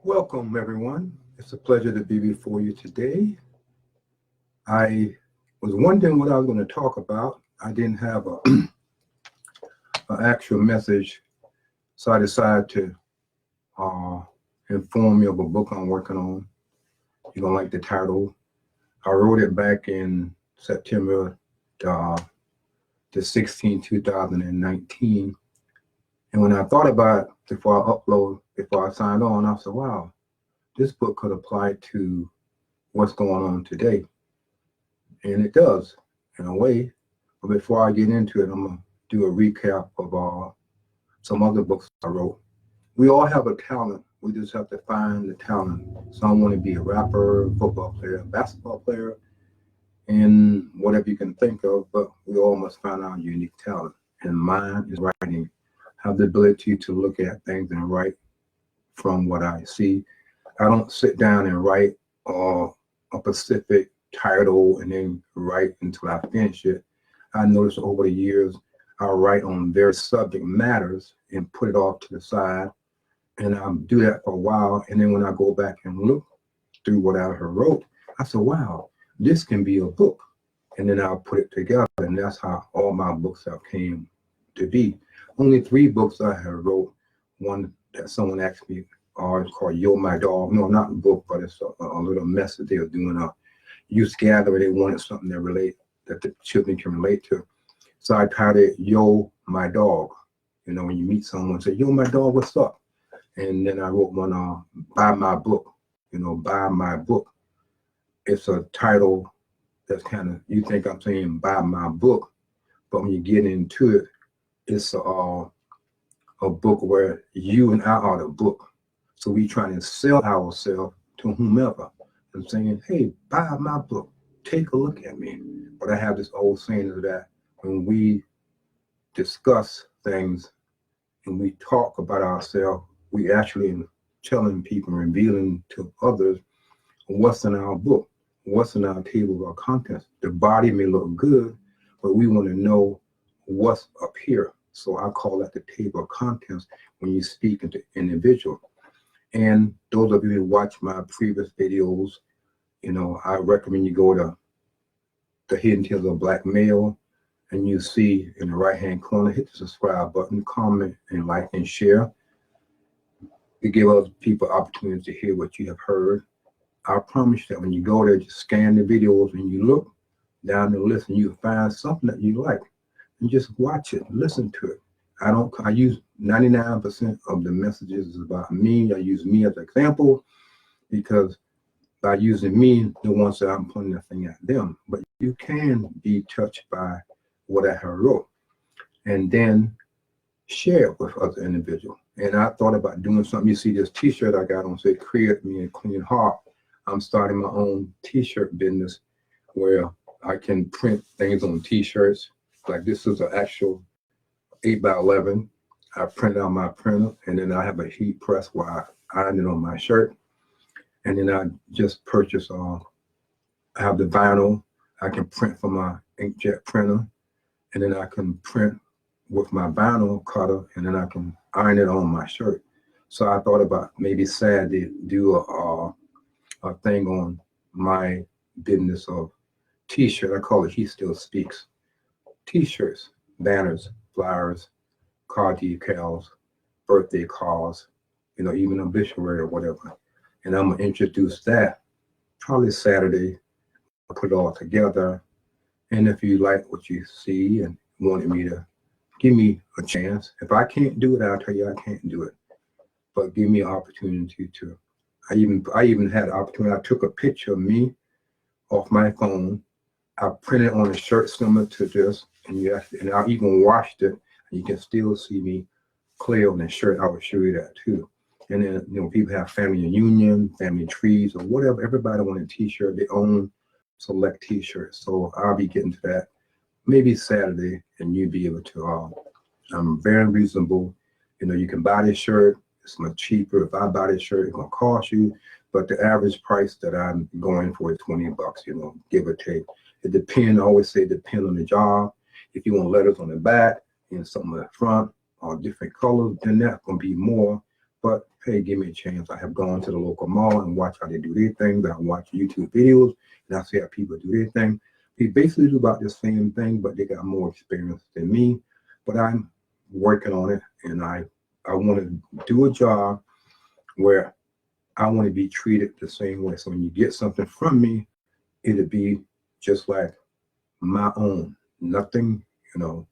Welcome, everyone. It's a pleasure to be before you today. I was wondering what I was going to talk about. I didn't have an actual message, so I decided to inform you of a book I'm working on. You're going to like the title. I wrote it back in September the 16th, 2019. And when I thought about it before I signed on, I said, wow, this book could apply to what's going on today. And it does, in a way. But before I get into it, I'm going to do a recap of some other books I wrote. We all have a talent. We just have to find the talent. Some want to be a rapper, football player, basketball player, and whatever you can think of, but we all must find our unique talent. And mine is writing. I have the ability to look at things and write from what I see. I don't sit down and write a specific title and then write until I finish it. I noticed over the years, I'll write on various subject matters and put it off to the side. And I'll do that for a while. And then when I go back and look through what I wrote, I said, wow, this can be a book. And then I'll put it together. And that's how all my books have came to be. Only 3 books I have wrote. One that someone asked me, it's called Yo My Dog. No, not a book, but it's a little message they were doing a youth gathering. They wanted something that the children can relate to. So I titled it Yo My Dog. You know, when you meet someone, say, Yo My Dog, what's up? And then I wrote one, Buy My Book. You know, Buy My Book. It's a title that's kind of, you think I'm saying buy my book, but when you get into it, it's a book where you and I are the book. So we trying to sell ourselves to whomever. I'm saying, hey, buy my book. Take a look at me. But I have this old saying is that when we discuss things and we talk about ourselves, we actually telling people, revealing to others what's in our book, what's in our table of contents. The body may look good, but we want to know what's up here. So I call that the table of contents when you speak to individual. And those of you who watch my previous videos, you know, I recommend you go to the Hidden Tales of Black Male, and you see in the right-hand corner, hit the subscribe button, comment, and like and share. We give other people opportunities to hear what you have heard. I promise you that when you go there, just scan the videos and you look down the list and you find something that you like. And just watch it, listen to it. I use 99% of the messages is about me. I use me as an example because by using me, the ones that I'm putting the thing at them. But you can be touched by what I have wrote and then share it with other individuals. And I thought about doing something. You see this t-shirt I got on, say, Create Me a Clean Heart. I'm starting my own t-shirt business where I can print things on t-shirts. Like this is an actual 8x11. I print out my printer, and then I have a heat press where I iron it on my shirt. And then I just purchase, I have the vinyl. I can print from my inkjet printer, and then I can print with my vinyl cutter, and then I can iron it on my shirt. So I thought about maybe Saturday do a thing on my business of t-shirt. I call it He Still Speaks. T-shirts, banners, flyers, car decals, birthday cards, you know, even obituary or whatever. And I'm gonna introduce that probably Saturday. I'll put it all together. And if you like what you see and wanted me to give me a chance, if I can't do it, I'll tell you I can't do it. But give me an opportunity to. I even had an opportunity. I took a picture of me off my phone. I printed on a shirt similar to this, and I even washed it. And you can still see me clear on the shirt. I will show you that too. And then, you know, people have family reunion, family trees, or whatever. Everybody want a t-shirt, their own select t-shirts. So I'll be getting to that maybe Saturday, and you'll be able to. I'm very reasonable. You know, you can buy this shirt. It's much cheaper. If I buy this shirt, it's gonna cost you. But the average price that I'm going for is $20, you know, give or take. It depends. I always say depend on the job. If you want letters on the back and something on the front or different colors, then that's gonna be more. But hey, give me a chance. I have gone to the local mall and watch how they do their things. I watch YouTube videos and I see how people do their thing. They basically do about the same thing, but they got more experience than me. But I'm working on it, and I want to do a job where I want to be treated the same way. So when you get something from me, it'll be just like my own. Nothing, it's going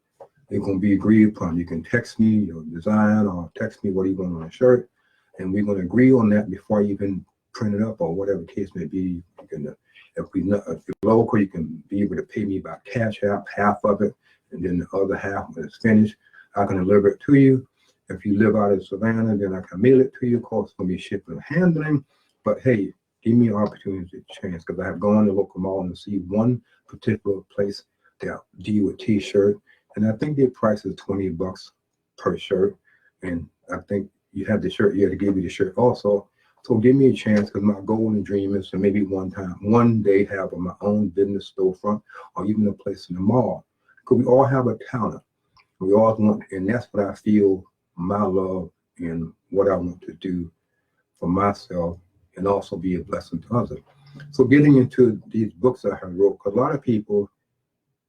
to be agreed upon. You can text me your design or text me what you want on a shirt, and we're going to agree on that before you even print it up or whatever the case may be. You can, if you're local, you can be able to pay me by Cash App, half of it, and then the other half when it's finished, I can deliver it to you. If you live out in Savannah, then I can mail it to you. Of course, it's going to be shipping and handling. But hey, give me an opportunity to chance, because I have gone to the local mall and see one particular place that deal with t-shirt, and I think their price is $20 per shirt. And I think you have the shirt, you have to give you the shirt also. So give me a chance, because my goal and dream is to maybe one day have my own business storefront or even a place in the mall. Because we all have a talent. We all want, and that's what I feel my love and what I want to do for myself and also be a blessing to others. So getting into these books I have wrote, because a lot of people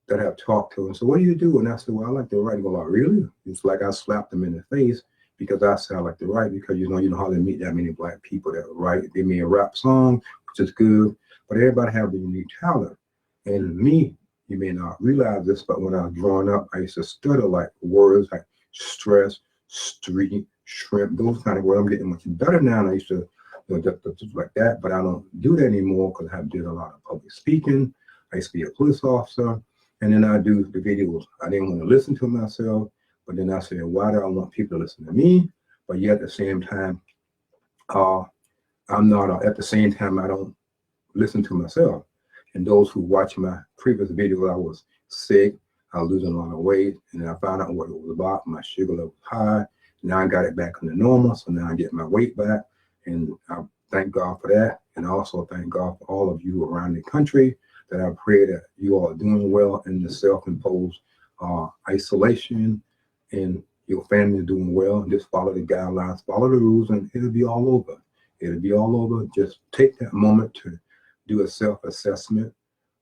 that I've talked to and so what do you do? And I said, well, I like to write. And go, like, really? It's like I slapped them in the face because I said I like to write, because you know how to meet that many Black people that write. They may a rap song, which is good, but everybody have a unique talent. And me, you may not realize this, but when I was growing up, I used to stutter like words like stress, street, shrimp, those kind of words. I'm getting much better now. And I used to just like that, but I don't do that anymore because I did a lot of public speaking. I used to be a police officer, and then I do the videos. I didn't want to listen to myself, but then I said, why do I want people to listen to me? But yet at the same time, I'm not, at the same time, I don't listen to myself. And those who watch my previous video, I was sick, I was losing a lot of weight, and then I found out what it was about. My sugar level was high. Now I got it back under normal, so now I get my weight back. And I thank God for that. And I also thank God for all of you around the country, that I pray that you all are doing well in the self-imposed isolation, and your family is doing well. Just follow the guidelines, follow the rules, and it'll be all over. It'll be all over. Just take that moment to do a self-assessment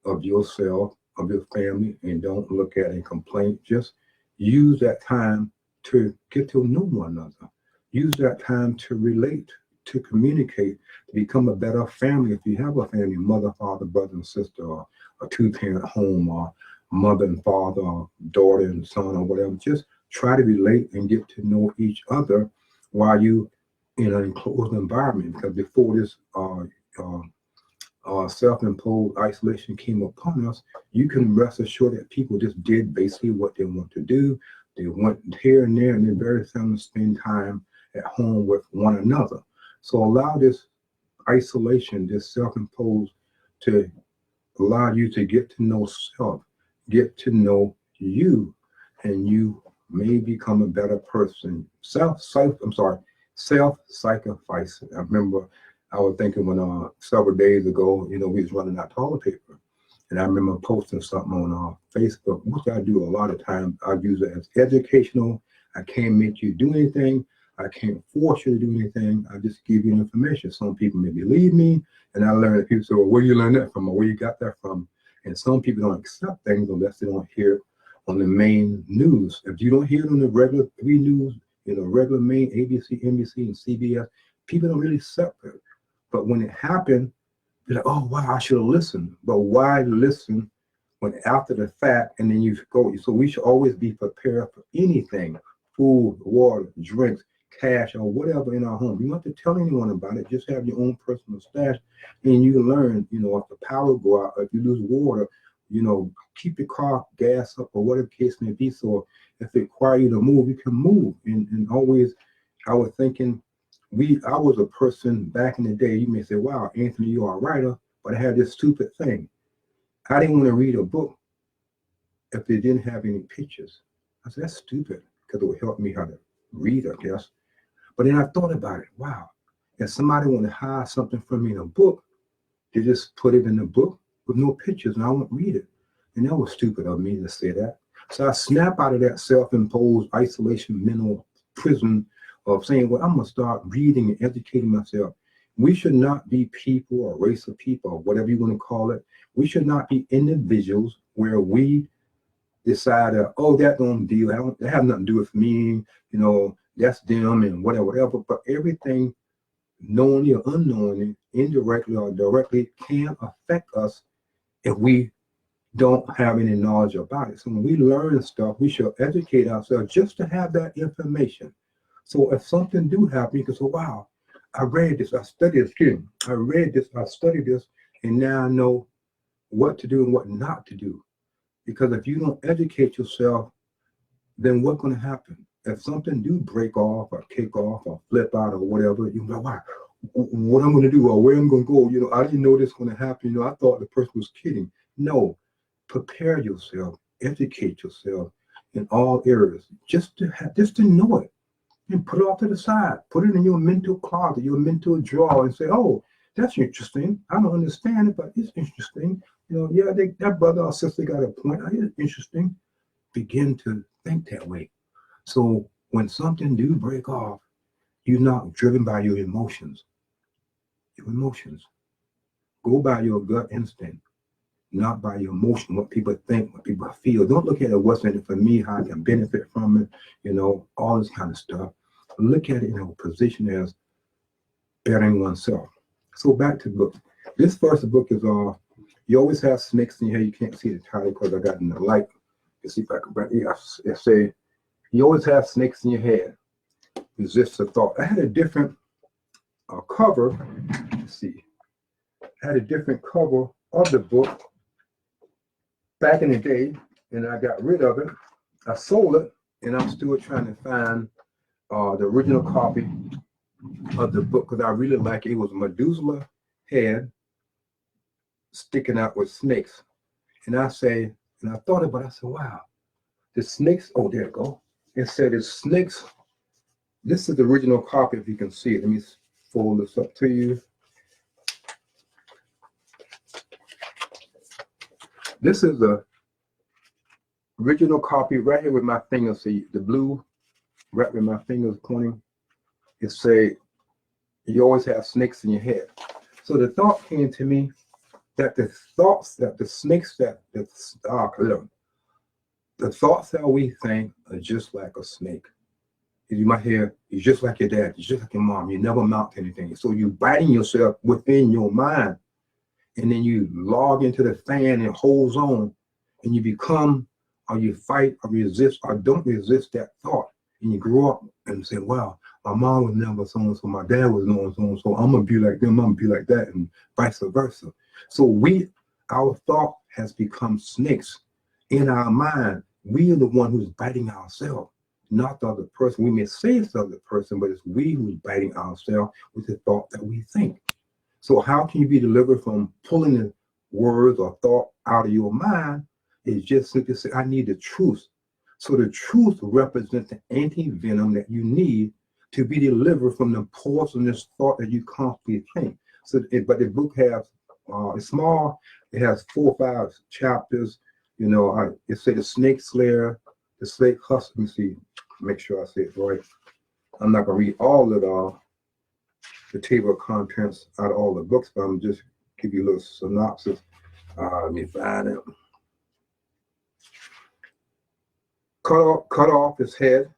of yourself, of your family, and don't look at and complain. Just use that time to get to know one another. Use that time to relate, to communicate, to become a better family. If you have a family, mother, father, brother and sister, or a two-parent home, or mother and father, or daughter and son, or whatever, just try to relate and get to know each other while you in an enclosed environment. Because before this self-imposed isolation came upon us, you can rest assured that people just did basically what they want to do. They went here and there, and they very seldom spend time at home with one another. So allow this isolation, this self-imposed, to allow you to get to know self, get to know you, and you may become a better person. Self-sacrifice. I remember I was thinking when several days ago, we was running out of toilet paper. And I remember posting something on Facebook, which I do a lot of times. I use it as educational. I can't make you do anything. I can't force you to do anything. I just give you information. Some people may believe me, and I learn that people say, well, where you learn that from, or where you got that from? And some people don't accept things unless they don't hear it on the main news. If you don't hear it on the regular 3 news, regular main ABC, NBC, and CBS, people don't really accept it. But when it happened, you're like, oh, wow, I should have listened. But why listen when after the fact, and then you go? So we should always be prepared for anything, food, water, drinks, cash, or whatever in our home. You don't have to tell anyone about it. Just have your own personal stash, and you learn, if the power go out, if you lose water, keep your car gas up or whatever the case may be. So if it requires you to move, you can move. And always, I was thinking, I was a person back in the day, you may say, wow, Anthony, you are a writer, but I had this stupid thing. I didn't want to read a book if they didn't have any pictures. I said, that's stupid, because it would help me how to read, I guess. But then I thought about it. Wow, if somebody want to hide something from me in a book, they just put it in the book with no pictures, and I won't read it. And that was stupid of me to say that. So I snap out of that self-imposed isolation mental prison of saying, well, I'm going to start reading and educating myself. We should not be people or race of people or whatever you want to call it. We should not be individuals where we decide that, oh, that don't deal, that have nothing to do with me, that's them and whatever. But everything, knowingly or unknowingly, indirectly or directly, can affect us if we don't have any knowledge about it. So when we learn stuff, we should educate ourselves just to have that information. So if something do happen, you can say, wow, I read this, I studied this, I read this, I studied this, and now I know what to do and what not to do. Because if you don't educate yourself, then what's going to happen? If something do break off or kick off or flip out or whatever, you're like, wow, what I'm going to do or where I'm going to go, I didn't know this was going to happen. I thought the person was kidding. No, prepare yourself, educate yourself in all areas, just to know it. And put it off to the side. Put it in your mental closet, your mental drawer, and say, oh, that's interesting. I don't understand it, but it's interesting. That brother or sister got a point. It's interesting. Begin to think that way. So when something do break off, you're not driven by your emotions. Your emotions. Go by your gut instinct, not by your emotion, what people think, what people feel. Don't look at it, what's in it for me, how I can benefit from it, all this kind of stuff. Look at it in a position as bettering oneself. So back to the book. This first book is You Always Have Snakes in Your Head. You can't see the title because I got it in the light. Let's see if I can bring it. It say, you always have snakes in your head. Resist the thought. I had a different cover. Let's see. I had a different cover of the book back in the day, and I got rid of it. I sold it, and I'm still trying to find the original copy of the book because I really like it. It was Medulla head sticking out with snakes. And I thought about it, I said, wow, the snakes, oh, there you go. It said it's snakes. This is the original copy, if you can see it. Let me fold this up to you. This is the original copy right here with my fingers. See the blue, right with my fingers pointing. It say, you always have snakes in your head. So the thought came to me that the thoughts that the snakes the thoughts that we think are just like a snake. You might hear, you're just like your dad, you're just like your mom, you never amount to anything. So you're biting yourself within your mind, and then you log into the fan and holds on, and you become, or you fight or resist or don't resist that thought. And you grow up and say, wow, my mom was never so my dad was no so I'm gonna be like them, I'm gonna be like that, and vice versa. So our thought has become snakes in our mind. We are the one who's biting ourselves, not the other person. We may say it's the other person, but it's we who's biting ourselves with the thought that we think. So how can you be delivered from pulling the words or thought out of your mind? Is just simply say, I need the truth. So the truth represents the anti-venom that you need to be delivered from the poisonous thought that you constantly think. But the book has, it's small, it has 4 or 5 chapters. It says the snake slayer, the snake hustler. Let me see, make sure I say it right. I'm not gonna read all of the table of contents out of all the books, but I'm just give you a little synopsis. Let me find it. Cut off his head.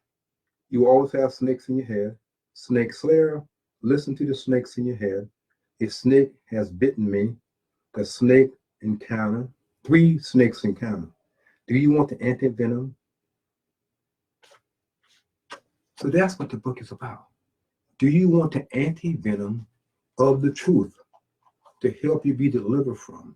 You always have snakes in your head. Snake slayer, listen to the snakes in your head. A snake has bitten me. The snake encounter. 3 snakes encounter. Do you want the anti-venom? So that's what the book is about. Do you want the anti-venom of the truth to help you be delivered from?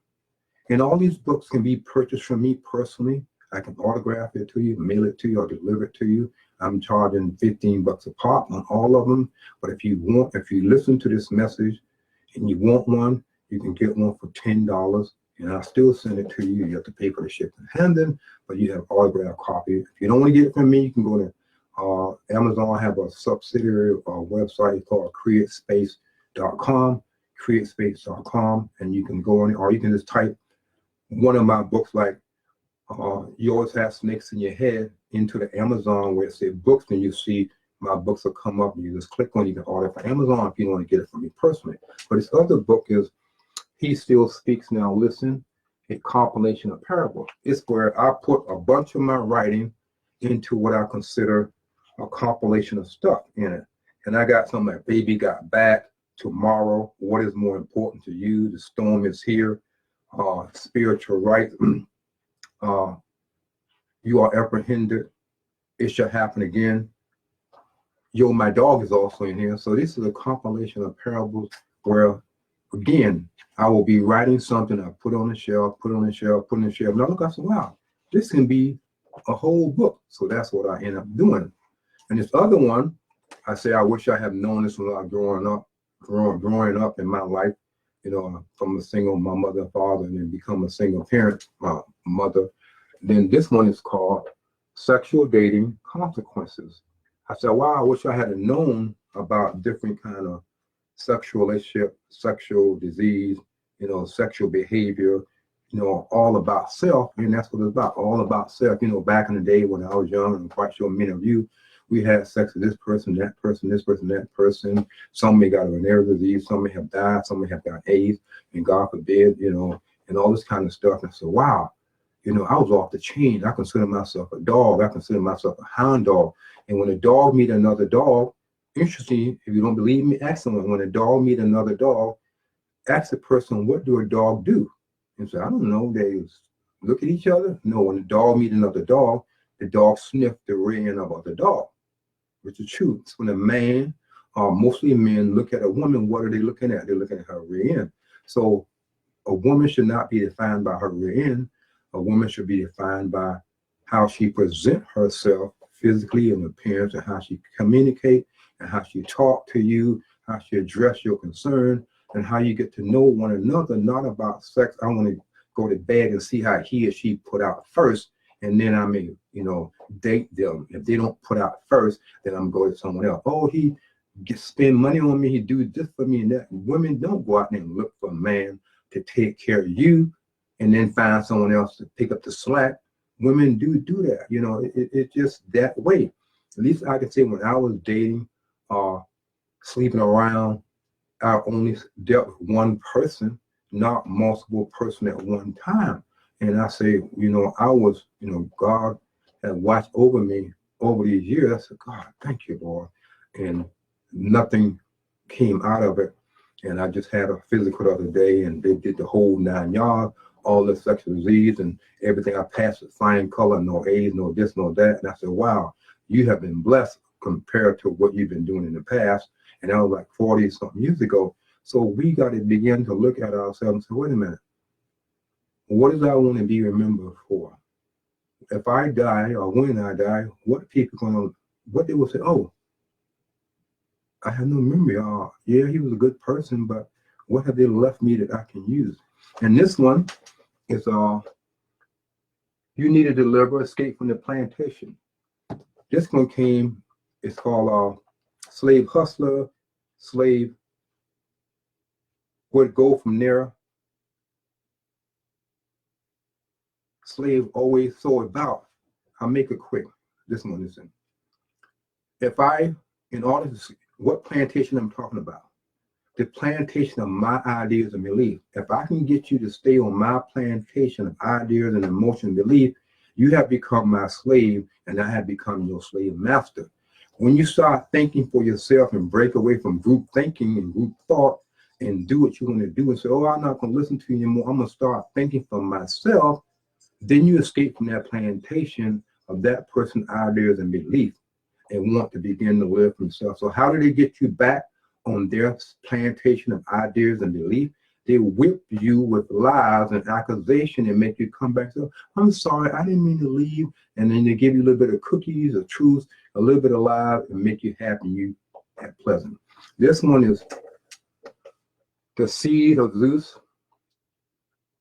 And all these books can be purchased from me personally. I can autograph it to you, mail it to you, or deliver it to you. I'm charging $15 a pop on all of them. But if you listen to this message and you want one, you can get one for $10, and I'll still send it to you. You have to pay for the shipping and handling, but you have an autographed copy. If you don't want to get it from me, you can go to Amazon. Have a subsidiary website called createspace.com, createspace.com, and you can go on it, or you can just type one of my books like You Always Have Snakes in Your Head into the Amazon where it says books, and you see my books will come up and you just click on it. You can order from Amazon if you don't want to get it from me personally. But this other book is He Still Speaks Now Listen, a compilation of parables. It's where I put a bunch of my writing into what I consider a compilation of stuff in it. And I got something like Baby Got Back, Tomorrow, What Is More Important to You, The Storm Is Here, Spiritual Rights, You Are Apprehended, It Shall Happen Again. Yo, My Dog is also in here. So this is a compilation of parables where, again, I will be writing something, I put on the shelf, put on the shelf, put on the shelf. And I look, I said, wow, this can be a whole book. So that's what I end up doing. And this other one, I say, I wish I had known this when I was growing up in my life, you know, from a single, my mother and father, and then become a single parent, my mother. Then this one is called Sexual Dating Consequences. I said, wow, I wish I had known about different kind of sexual relationship, sexual disease, you know, sexual behavior, you know, all about self. And that's what it's about, all about self. You know, back in the day when I was young, and I'm quite sure many of you, we had sex with this person, that person, this person, that person. Some may got a venereal disease, some may have died, some may have got AIDS, and God forbid, you know, and all this kind of stuff. And so, wow, you know, I was off the chain. I consider myself a dog. I consider myself a hound dog. And when a dog meet another dog, interesting, if you don't believe me, ask someone. When a dog meet another dog, ask the person, what do a dog do? And so, I don't know, they look at each other. No, when a dog meet another dog, the dog sniff the rear end of the dog, which is true. It's when a man, mostly men, look at a woman, what are they looking at? They're looking at her rear end. So a woman should not be defined by her rear end. A woman should be defined by how she present herself physically and appearance, and how she communicate, and how she talk to you, how she address your concern, and how you get to know one another, not about sex. I want to go to bed and see how he or she put out first, and then I may, you know, date them. If they don't put out first, then I'm going to someone else. Oh, he spend money on me, he do this for me and that. Women don't go out there and look for a man to take care of you and then find someone else to pick up the slack. Women do that, you know, it's just that way. At least I can say when I was dating or sleeping around, I only dealt with one person, not multiple person at one time. And I say, you know, I was, you know, God had watched over me over these years. I said, God, thank you, Lord. And nothing came out of it. And I just had a physical the other day, and they did the whole 9 yards, all the sexual disease and everything. I passed with flying color, no AIDS, no this, no that. And I said, wow, you have been blessed compared to what you've been doing in the past. And that was like 40 something years ago. So we got to begin to look at ourselves and say, wait a minute, what do I want to be remembered for? If I die or when I die, what people gonna, what they will say, oh, I have no memory. Yeah, he was a good person, but what have they left me that I can use? And this one is You Need to Deliver, Escape from the Plantation. This one came, it's called Slave Hustler, Slave, Would Go From There, Slave Always So About. I'll make it quick. This one is in. If I, in order to see what plantation I'm talking about, the plantation of my ideas and belief. If I can get you to stay on my plantation of ideas and emotion and belief, you have become my slave, and I have become your slave master. When you start thinking for yourself and break away from group thinking and group thought and do what you want to do and say, oh, I'm not going to listen to you anymore, I'm going to start thinking for myself, then you escape from that plantation of that person's ideas and belief and want to begin to live for yourself. So how do they get you back on their plantation of ideas and belief? They whip you with lies and accusation and make you come back. So I'm sorry, I didn't mean to leave. And then they give you a little bit of cookies or truth, a little bit of lies, and make you happy, you at pleasant. This one is The Seed of Zeus,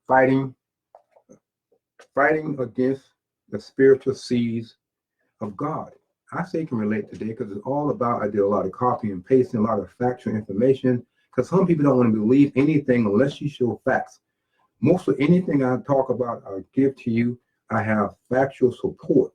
fighting against the spiritual seeds of God. I say you can relate today because it's all about, I did a lot of copy and pasting, a lot of factual information, because some people don't want to believe anything unless you show facts. Mostly anything I talk about, I give to you, I have factual support,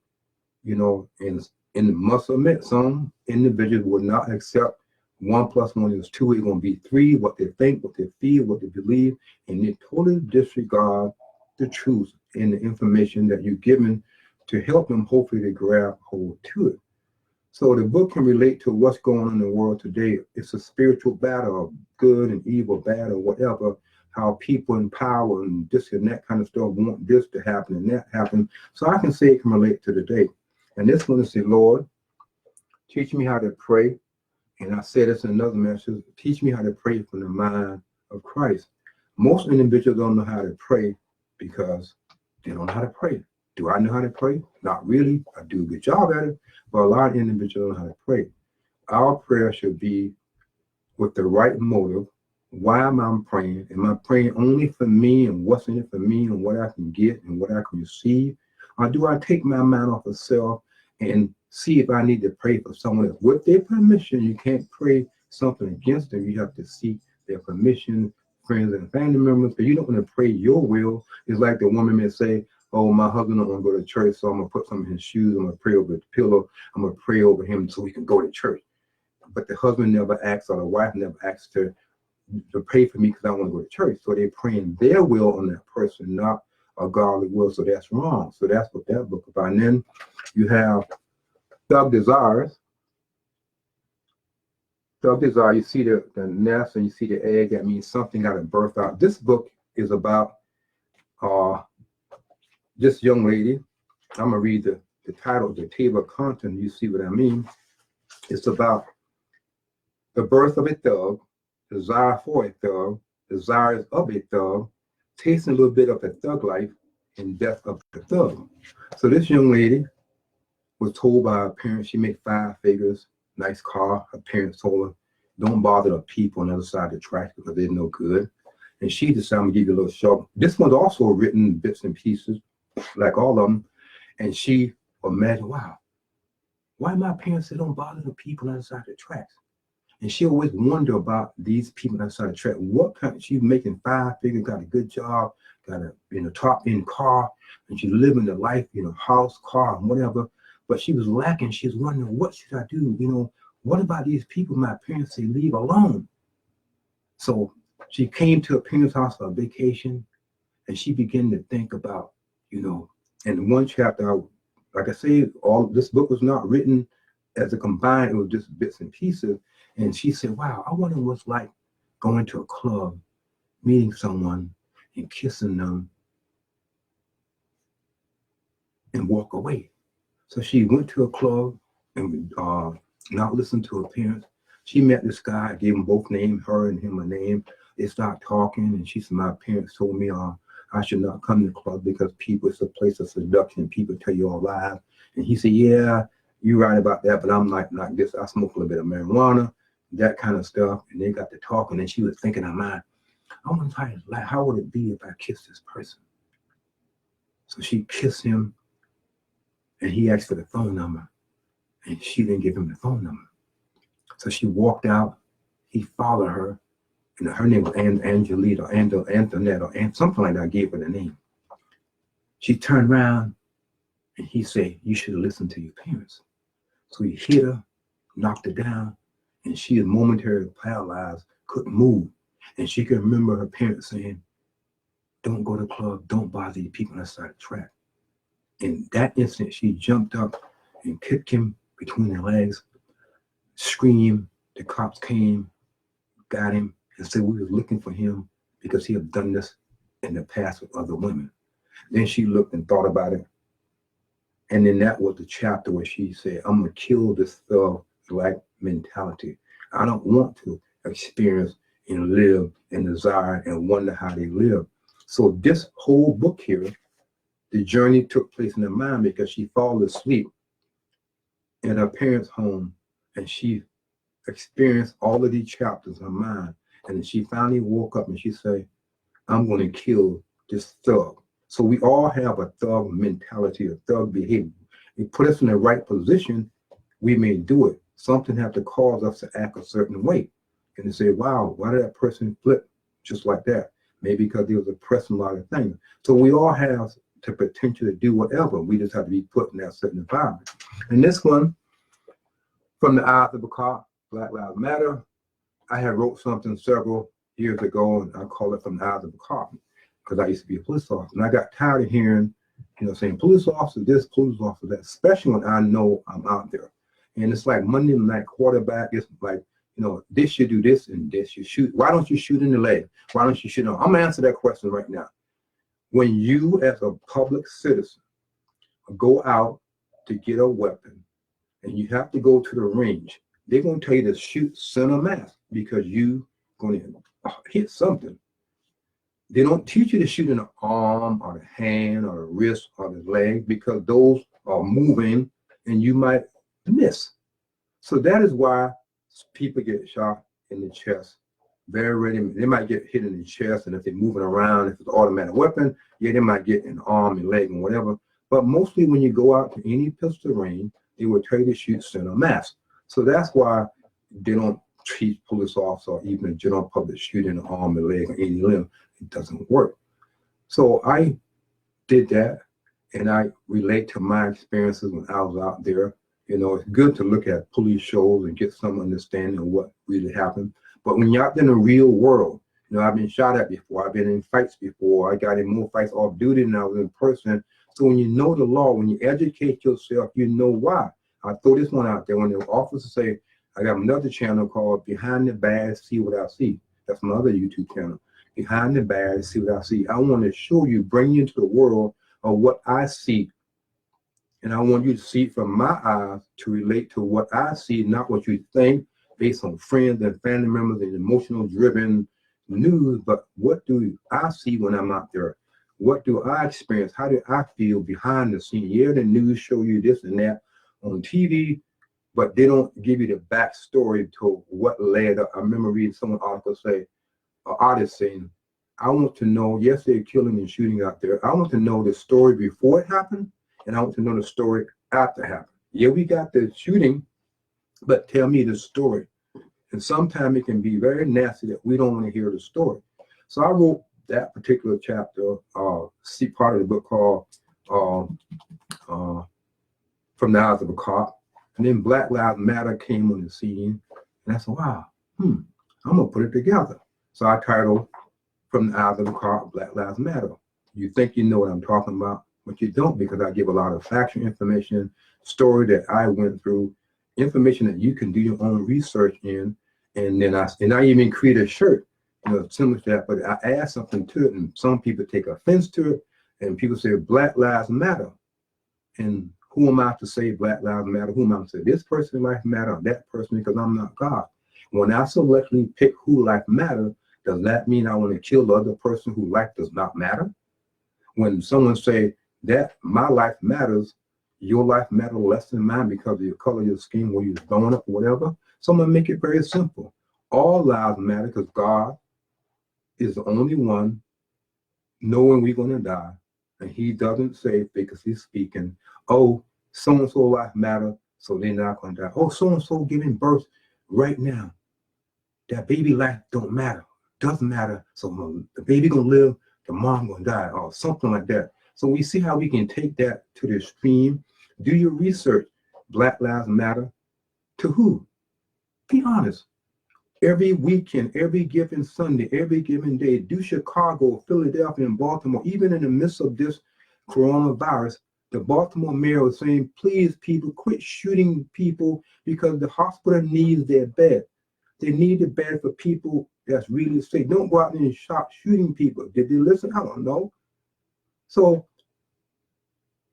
you know, and And must admit, some individuals will not accept 1+1 is 2. It's going to be 3, what they think, what they feel, what they believe, and they totally disregard the truth and the information that you're given to help them hopefully to grab hold to it. So the book can relate to what's going on in the world today. It's a spiritual battle of good and evil, bad or whatever, how people in power and this and that kind of stuff want this to happen and that happen. So I can say it can relate to today. And this one is say, Lord, teach me how to pray. And I said this in another message, teach me how to pray from the mind of Christ. Most individuals don't know how to pray because they don't know how to pray. Do I know how to pray? Not really. I do a good job at it, but a lot of individuals don't know how to pray. Our prayer should be with the right motive. Why am I praying? Am I praying only for me and what's in it for me and what I can get and what I can receive? Or do I take my mind off of self and see if I need to pray for someone else? With their permission, you can't pray something against them. You have to seek their permission, friends and family members, but you don't want to pray your will. It's like the woman may say, oh, my husband don't want to go to church, so I'm going to put some in his shoes. I'm going to pray over the pillow. I'm going to pray over him so he can go to church. But the husband never asks, or the wife never asks to pray for me because I want to go to church. So they're praying their will on that person, not a godly will. So that's wrong. So that's what that book is about. And then you have Thug Desires. Thug Desire, you see the nest and you see the egg. That means something got to birth out. This book is about this young lady. I'm going to read the title, the table of contents. You see what I mean? It's about the birth of a thug, desire for a thug, desires of a thug, tasting a little bit of the thug life, and death of the thug. So this young lady was told by her parents she made 5 figures, nice car. Her parents told her, don't bother the people on the other side of the tracks because they're no good. And she decided to give you a little show. This one's also written in bits and pieces, like all of them. And she imagined, wow, why my parents say don't bother the people on the other side of the tracks? And she always wonder about these people outside the track. What kind? She's making 5 figures, got a good job, got a top end car, and she's living the life, house, car, and whatever. But she was lacking. She was wondering, what should I do? What about these people my parents say leave alone? So she came to her parents' house for a vacation, and she began to think about, in one chapter, like I say, all this book was not written as a combined, it was just bits and pieces. And she said, wow, I wonder what's like going to a club, meeting someone and kissing them and walk away. So she went to a club and not listened to her parents. She met this guy, gave them both names, her and him a name. They started talking and she said, my parents told me I should not come to the club because it's a place of seduction. People tell you all lies. And he said, yeah, you're right about that, but I'm like this. I smoke a little bit of marijuana, that kind of stuff. And they got to talking, and she was thinking in her mind, I want to try his life. How would it be if I kissed this person? So she kissed him, and he asked for the phone number, and she didn't give him the phone number. So she walked out. He followed her, and her name was Angelita, or Antoinette, or something like that. I gave her the name. She turned around, and he said, you should have listened to your parents. So he hit her, knocked her down, and she was momentarily paralyzed, couldn't move. And she could remember her parents saying, don't go to the club, don't bother the people on the side of the track. In that instant, she jumped up and kicked him between the legs, screamed. The cops came, got him, and said we were looking for him because he had done this in the past with other women. Then she looked and thought about it. And then that was the chapter where she said, I'm going to kill this thug-like mentality. I don't want to experience and live and desire and wonder how they live. So this whole book here, the journey took place in her mind because she fell asleep in her parents' home and she experienced all of these chapters in her mind. And then she finally woke up and she said, I'm going to kill this thug. So we all have a thug mentality, a thug behavior. It put us in the right position, we may do it. Something have to cause us to act a certain way. And they say, wow, why did that person flip just like that? Maybe because they was oppressing a lot of things. So we all have the potential to do whatever. We just have to be put in that certain environment. And this one, From the Eyes of a Cop, Black Lives Matter. I had wrote something several years ago, and I call it From the Eyes of a Cop, because I used to be a police officer. And I got tired of hearing, saying police officer this, police officer that, especially when I know I'm out there. And it's like Monday night quarterback. It's like, this should do this and this should shoot. Why don't you shoot in the leg? Why don't you shoot? I'm going to answer that question right now. When you, as a public citizen, go out to get a weapon and you have to go to the range, they're going to tell you to shoot center mass because you're going to hit something. They don't teach you to shoot in the arm or the hand or the wrist or the leg because those are moving and you might miss. So that is why people get shot in the chest. Very rarely, they might get hit in the chest, and if they're moving around, if it's an automatic weapon, yeah, they might get in the arm and leg and whatever. But mostly when you go out to any pistol range, they will tell you to shoot center mass. So that's why they don't teach police officers or even a general public shooting the arm and leg or any limb. It doesn't work. So I did that, and I relate to my experiences when I was out there. It's good to look at police shows and get some understanding of what really happened. But when you're out in the real world, I've been shot at before. I've been in fights before. I got in more fights off duty than I was in person. So when you know the law, when you educate yourself, you know why. I throw this one out there. When the officers say, I got another channel called Behind the Badge, See What I See. That's my other YouTube channel. Behind the Badge, See What I See. I want to show you, bring you into the world of what I see. And I want you to see it from my eyes to relate to what I see, not what you think based on friends and family members and emotional driven news, but what do I see when I'm out there? What do I experience? How do I feel behind the scene? Yeah, the news show you this and that on TV, but they don't give you the backstory to what led up. I remember reading someone article say, an artist saying, I want to know, yes, they're killing and shooting out there. I want to know the story before it happened, and I want to know the story after it happened. Yeah, we got the shooting, but tell me the story. And sometimes it can be very nasty that we don't want to hear the story. So I wrote that particular chapter, see part of the book called From the Eyes of a Cop. And then Black Lives Matter came on the scene. And I said, wow, I'm going to put it together. So I titled From the Eyes of a Cop, Black Lives Matter. You think you know what I'm talking about, but you don't, because I give a lot of factual information, story that I went through, information that you can do your own research in. And then I even create a shirt, similar to that, but I add something to it, and some people take offense to it, and people say Black Lives Matter. And who am I to say Black Lives Matter? Who am I to say this person's life matter or that person, because I'm not God? When I selectively pick who life matters, does that mean I want to kill the other person whose life does not matter? When someone say that my life matters, your life matters less than mine because of your color, your skin, where you're growing up, or whatever. So I'm going to make it very simple. All lives matter because God is the only one knowing we're going to die. And he doesn't say, because he's speaking, oh, so-and-so life matter, so they're not going to die. Oh, so-and-so giving birth right now. That baby life don't matter. Doesn't matter. So the baby going to live, the mom going to die, or something like that. So we see how we can take that to the extreme. Do your research. Black Lives Matter to who? Be honest. Every weekend, every given Sunday, every given day, do Chicago, Philadelphia, and Baltimore, even in the midst of this coronavirus, the Baltimore mayor was saying, please, people, quit shooting people because the hospital needs their bed. They need the bed for people that's really sick. Don't go out there and stop shooting people. Did they listen? I don't know. So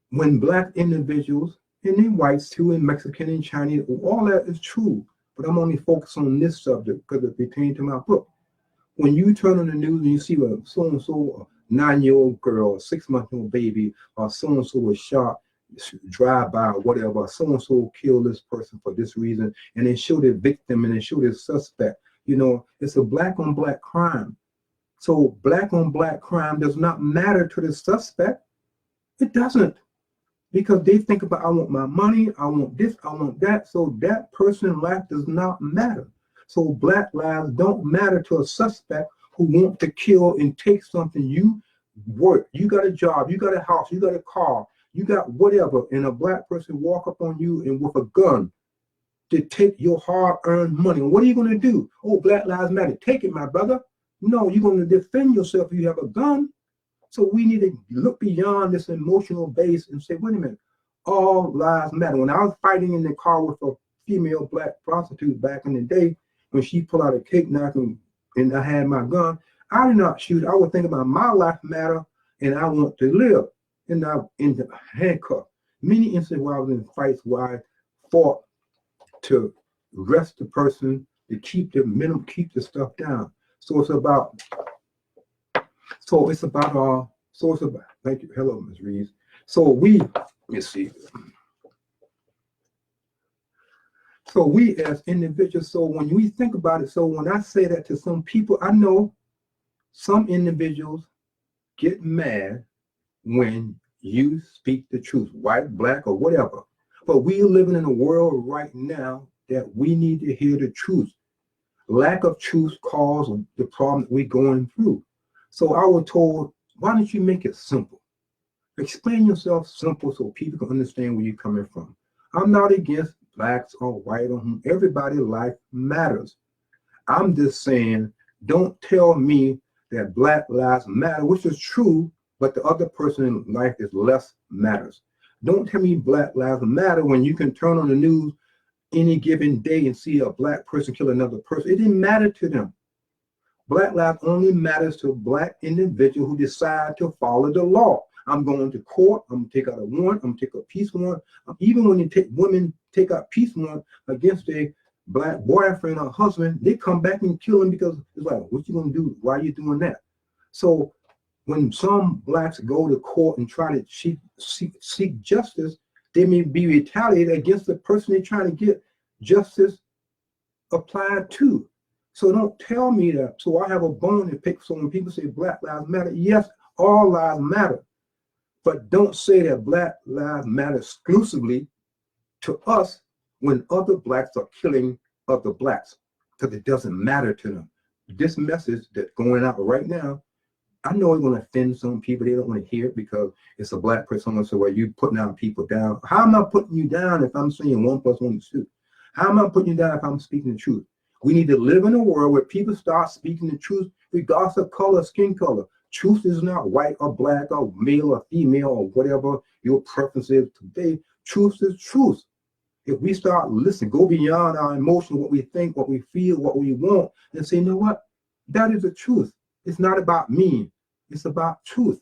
when Black individuals, and then whites too, and Mexican and Chinese, all that is true. But I'm only focused on this subject because it pertains to my book. When you turn on the news and you see a so-and-so, a 9-year-old girl, a 6-month-old baby, or so-and-so was shot, drive-by, or whatever, so-and-so killed this person for this reason, and they show the victim and they show the suspect, it's a black-on-black crime. So black-on-black crime does not matter to the suspect. It doesn't. Because they think about, I want my money, I want this, I want that. So that person's life does not matter. So Black lives don't matter to a suspect who wants to kill and take something. You work, you got a job, you got a house, you got a car, you got whatever, and a Black person walk up on you and with a gun to take your hard-earned money. And what are you going to do? Oh, Black Lives Matter. Take it, my brother. No, you're going to defend yourself if you have a gun. So we need to look beyond this emotional base and say, wait a minute, all lives matter. When I was fighting in the car with a female black prostitute back in the day, when she pulled out a cake knife and I had my gun, I did not shoot. I would think about my life matter and I want to live. And I in the handcuff. Many instances where I was in fights where I fought to arrest the person, to keep the minimum, keep the stuff down. So it's about thank you. Hello, Ms. Reeves. So let's see. So we as individuals, so when we think about it, so when I say that to some people, I know some individuals get mad when you speak the truth, white, black, or whatever. But we are living in a world right now that we need to hear the truth. Lack of truth caused the problem that we're going through. So I was told, why don't you make it simple? Explain yourself simple so people can understand where you're coming from. I'm not against blacks or white or whom. Everybody's life matters. I'm just saying, don't tell me that Black Lives Matter, which is true, but the other person in life is less matters. Don't tell me Black Lives Matter when you can turn on the news any given day and see a black person kill another person. It didn't matter to them. Black lives only matters to black individuals who decide to follow the law. I'm going to court. I'm going to take out a warrant. I'm going to take a peace warrant. Even when women take out peace warrant against a black boyfriend or husband, they come back and kill him because it's like, what you going to do? Why are you doing that? So when some blacks go to court and try to seek justice, they may be retaliated against the person they're trying to get justice applied to. So don't tell me that. So I have a bone to pick. So when people say Black Lives Matter, yes, all lives matter. But don't say that Black Lives Matter exclusively to us when other blacks are killing other blacks, because it doesn't matter to them. This message that's going out right now, I know it's going to offend some people. They don't want to hear it because it's a black person. So well, you putting down people down. How am I putting you down if I'm saying 1 + 1 is 2? How am I putting you down if I'm speaking the truth? We need to live in a world where people start speaking the truth regardless of color, skin color. Truth is not white or black or male or female or whatever your preference is today. Truth is truth. If we start listening, go beyond our emotion, what we think, what we feel, what we want, and say, you know what? That is the truth. It's not about me. It's about truth.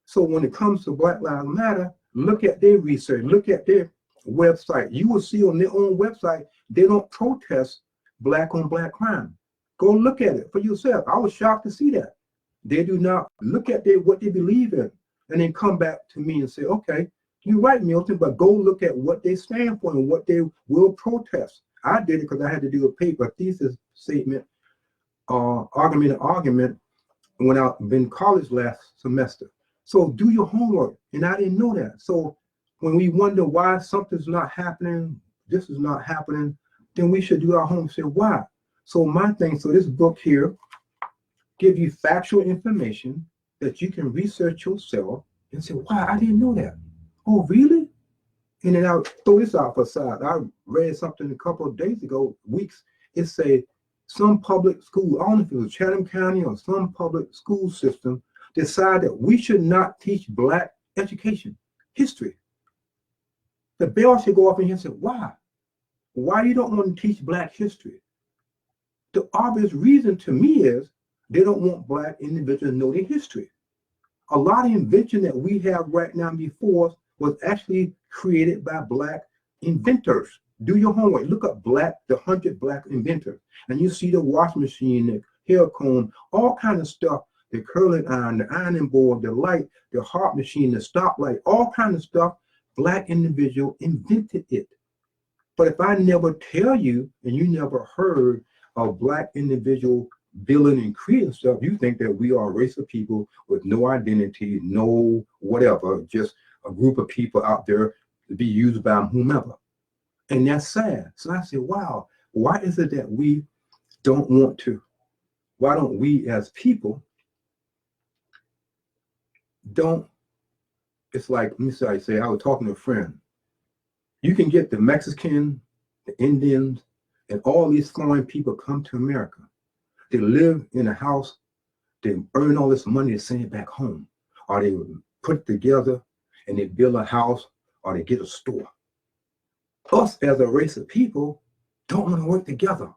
So when it comes to Black Lives Matter, look at their research, look at their website. You will see on their own website, they don't protest black on black crime. Go look at it for yourself. I was shocked to see that. They do not look at what they believe in and then come back to me and say, okay, you're right, Milton, but go look at what they stand for and what they will protest. I did it because I had to do a paper, thesis statement, argument when I was in college last semester. So do your homework. And I didn't know that. So when we wonder why something's not happening, this is not happening, then we should do our homework and say, why? So my thing, so this book here give you factual information that you can research yourself and say, wow, I didn't know that. Oh, really? And then I'll throw this off aside. I read something a couple of days ago, weeks. It said some public school, I don't know if it was Chatham County or some public school system, decided that we should not teach black education, history. The bell should go off in here and say, why? Why you don't want to teach black history? The obvious reason to me is they don't want black individuals to know their history. A lot of invention that we have right now before us was actually created by black inventors. Do your homework. Look up the 100 black inventors, and you see the washing machine, the hair comb, all kind of stuff, the curling iron, the ironing board, the light, the heart machine, the stoplight, all kind of stuff. Black individual invented it. But if I never tell you and you never heard of black individual building and creating stuff, you think that we are a race of people with no identity, no whatever, just a group of people out there to be used by whomever. And that's sad. So I say, wow, why is it that we don't want to? Why don't we as people don't? It's like, let me say, I was talking to a friend. You can get the Mexican the Indians, and all these foreign people come to America. They live in a house, they earn all this money to send it back home, or they put it together and they build a house, or they get a store. Us as a race of people don't want to work together.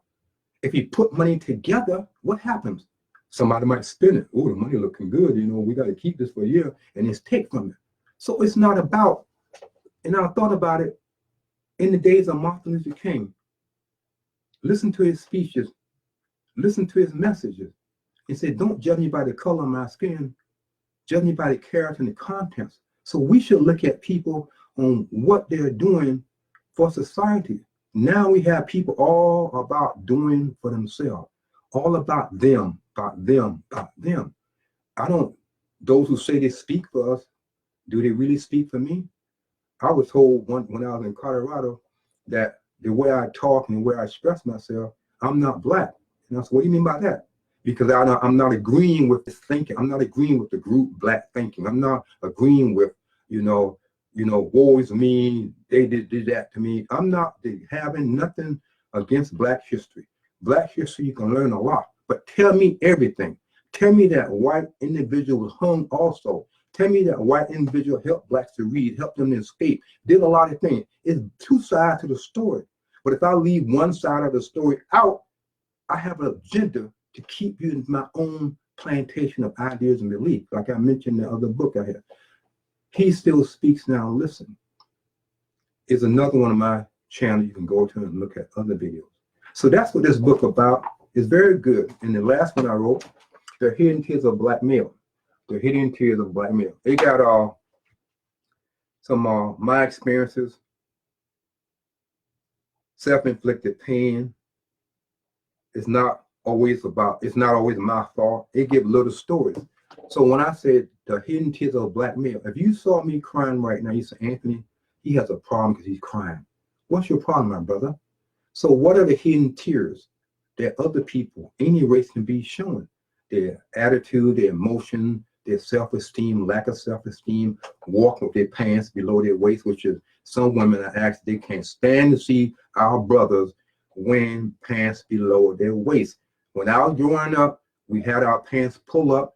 If you put money together, what happens? Somebody might spend it. Oh, the money looking good. You know, we got to keep this for a year, and it's take from it. So it's not about, and I thought about it in the days of Martin Luther King. Listen to his speeches, listen to his messages. He said, don't judge me by the color of my skin, judge me by the character and the contents. So we should look at people on what they're doing for society. Now we have people all about doing for themselves, all about them, about them, about them. Those who say they speak for us, do they really speak for me? I was told when I was in Colorado that the way I talk and the way I express myself, I'm not black. And I said, what do you mean by that? Because I'm not agreeing with this thinking. I'm not agreeing with the group black thinking. I'm not agreeing with, woe is me, they did that to me. I'm not having nothing against Black history. Black history, you can learn a lot, but tell me everything. Tell me that white individual was hung also. Tell me that white individual helped blacks to read, helped them to escape, did a lot of things. It's two sides to the story. But if I leave one side of the story out, I have an agenda to keep you in my own plantation of ideas and beliefs. Like I mentioned in the other book I had. He Still Speaks Now, Listen is another one of my channels you can go to and look at other videos. So that's what this book about. It's very good. And the last one I wrote, The Hidden Tears of Black Male. The Hidden Tears of Black Male. They got some my experiences, self-inflicted pain. It's not always my fault. They give little stories. So when I said The Hidden Tears of a Black Male, if you saw me crying right now, you say, Anthony, he has a problem because he's crying. What's your problem, my brother? So what are the hidden tears that other people, any race, can be showing? Their attitude, their emotion, their self-esteem, lack of self-esteem, walking with their pants below their waist, which is some women are actually, they can't stand to see our brothers wearing pants below their waist. When I was growing up, we had our pants pull up,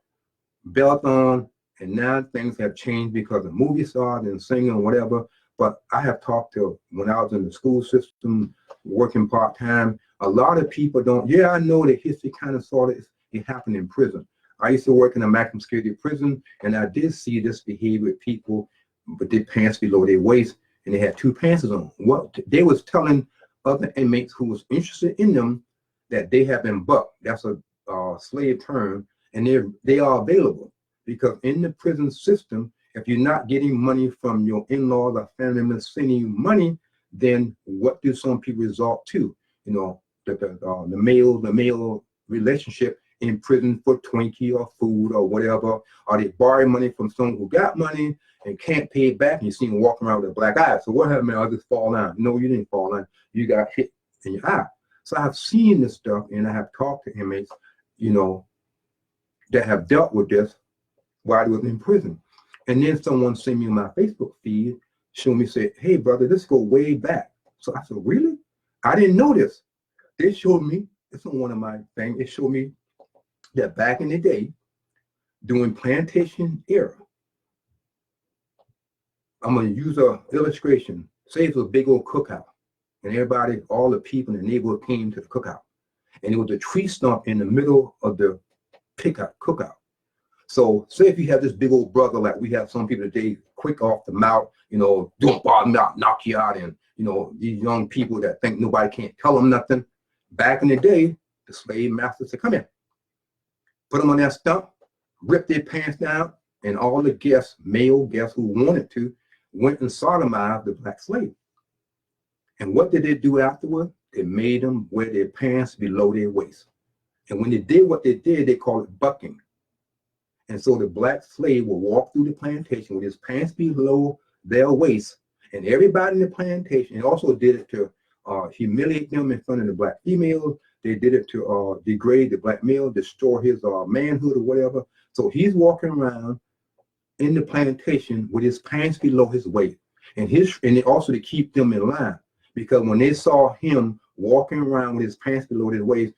belt on, and now things have changed because of movie stars and singing or whatever. But I have talked to, when I was in the school system, working part-time, a lot of people don't, I know that history kind of sort of, it happened in prison. I used to work in a maximum security prison, and I did see this behavior with people with their pants below their waist, and they had two pants on. What they was telling other inmates who was interested in them that they have been bucked. That's a slave term, and they are available because in the prison system, if you're not getting money from your in-laws or family members sending you money, then what do some people resort to? The male relationship in prison for Twinkie or food or whatever, or they borrow money from someone who got money and can't pay it back, and you see them walking around with a black eye. So what happened, man? I just fall down. No, you didn't fall down. You got hit in your eye. So I've seen this stuff, and I have talked to inmates, that have dealt with this while they was in prison. And then someone sent me my Facebook feed, showed me, say, hey, brother, this go way back. So I said, really? I didn't know this. They showed me, it's on one of my things, it showed me that back in the day, during plantation era, I'm going to use an illustration. Say it was a big old cookout, and everybody, all the people in the neighborhood came to the cookout. And it was a tree stump in the middle of the cookout. So say if you have this big old brother, like we have some people today, quick off the mouth, do a bottom out, knock you out, and these young people that think nobody can't tell them nothing. Back in the day, the slave masters said, come in, put them on that stump, rip their pants down, and all the guests, male guests who wanted to, went and sodomized the black slave. And what did they do afterward? They made them wear their pants below their waist. And when they did what they did, they called it bucking. And so the black slave will walk through the plantation with his pants below their waist, and everybody in the plantation, and also did it to humiliate them in front of the black females. They did it to degrade the black male, destroy his manhood or whatever. So he's walking around in the plantation with his pants below his waist, and also to keep them in line. Because when they saw him walking around with his pants below his waist,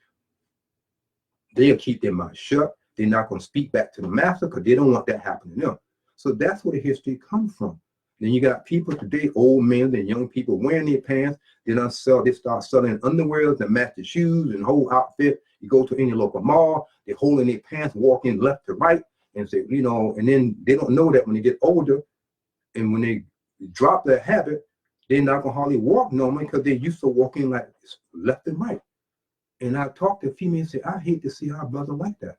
they'll keep their mouth shut. They're not going to speak back to the master because they don't want that happening to them. So that's where the history comes from. Then you got people today, old men and young people wearing their pants. They start selling underwear to match the shoes and whole outfit. You go to any local mall, they're holding their pants, walking left to right, and say, and then they don't know that when they get older and when they drop that habit, they're not gonna hardly walk normally because they're used to walking like left and right. And I talk to females and say, I hate to see our brother like that.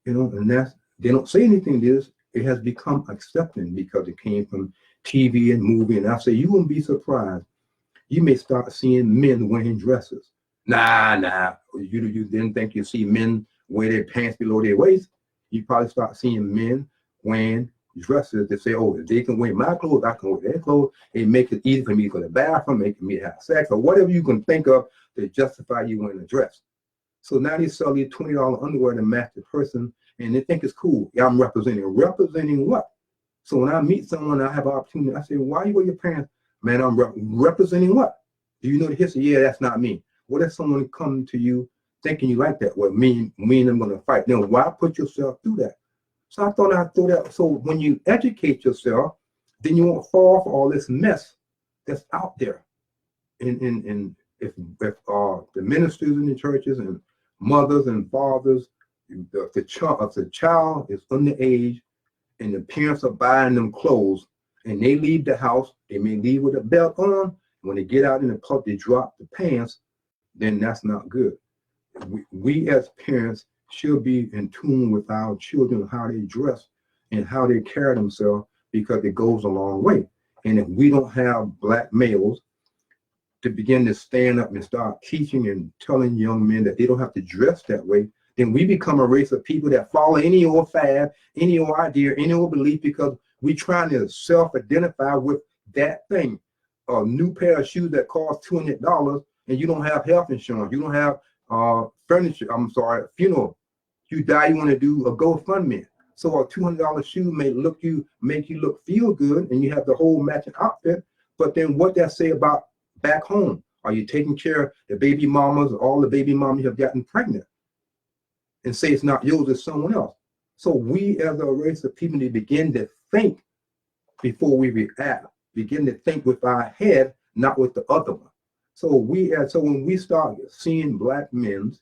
And they don't say anything to this. It has become accepting because it came from TV and movie. And I say, you wouldn't be surprised. You may start seeing men wearing dresses. Nah. You didn't think you see men wear their pants below their waist. You probably start seeing men wearing dresses that say, oh, if they can wear my clothes, I can wear their clothes. It makes it easy for me to go to the bathroom, making me have sex, or whatever you can think of to justify you wearing a dress. So now they sell you $20 underwear to match the person, and they think it's cool. Yeah, I'm representing. Representing what? So when I meet someone, I have an opportunity. I say, why you wear your pants? Man, I'm representing what? Do you know the history? Yeah, that's not me. What if someone come to you thinking you like that? Well, me and them going to fight. Then why put yourself through that? So I thought I'd throw that. So when you educate yourself, then you won't fall for all this mess that's out there. And if the ministers in the churches and mothers and fathers, if the child is underage and the parents are buying them clothes and they leave the house, they may leave with a belt on. When they get out in the public, they drop the pants, then that's not good. We as parents should be in tune with our children, how they dress and how they carry themselves, because it goes a long way. And if we don't have black males to begin to stand up and start teaching and telling young men that they don't have to dress that way, then we become a race of people that follow any old fad, any old idea, any old belief, because we're trying to self-identify with that thing. A new pair of shoes that cost $200 and you don't have health insurance, you don't have funeral. You die, you want to do a GoFundMe. So a $200 shoe may make you feel good, and you have the whole matching outfit. But then what that say about back home? Are you taking care of the baby mamas, all the baby mamas have gotten pregnant, and say it's not yours, it's someone else? So we as a race of people need to begin to think before we react. Begin to think with our head, not with the other one. So when we start seeing black men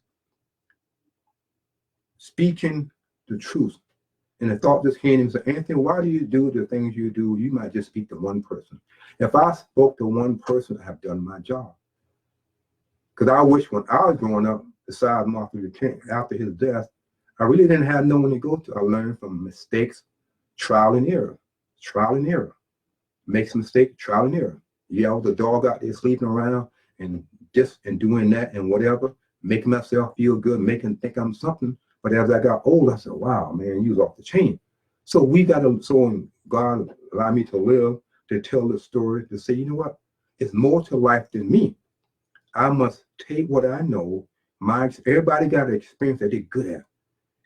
speaking the truth, and the thought just came and said, Anthony, why do you do the things you do? You might just speak to one person. If I spoke to one person, I have done my job. Because I wish when I was growing up, besides Martin Luther King, after his death, I really didn't have no one to go to. I learned from mistakes, trial and error. Make some mistake, trial and error. Yeah, I was a dog out there sleeping around and doing that and whatever, making myself feel good, making think I'm something. But as I got old, I said, wow, man, you was off the chain. So God allowed me to live, to tell the story, to say, you know what? It's more to life than me. I must take what I know. Everybody got an experience that they're good at.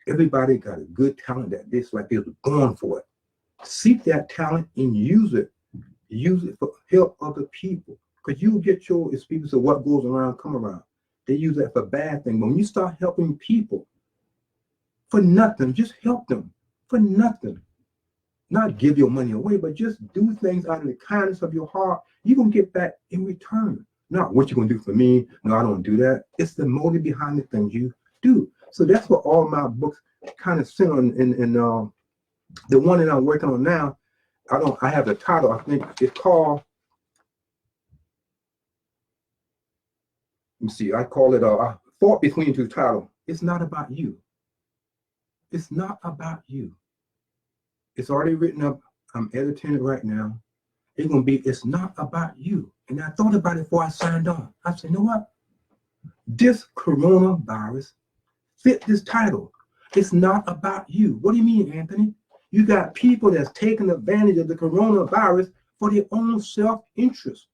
Everybody got a good talent that they're going for it. Seek that talent and use it. Use it for help other people. Because you get as people say, what goes around, come around. They use that for bad things. But when you start helping people for nothing, just help them for nothing. Not give your money away, but just do things out of the kindness of your heart. You're going to get back in return. Not what you're going to do for me. No, I don't do that. It's the motive behind the things you do. So that's what all my books kind of center on. And the one that I'm working on now, I have the title, I think it's called, let me see, I call it I fought between two titles. It's not about you. It's not about you. It's already written up. I'm editing it right now. It's not about you. And I thought about it before I signed on. I said, you know what? This coronavirus fit this title. It's not about you. What do you mean, Anthony? You got people that's taking advantage of the coronavirus for their own self-interest,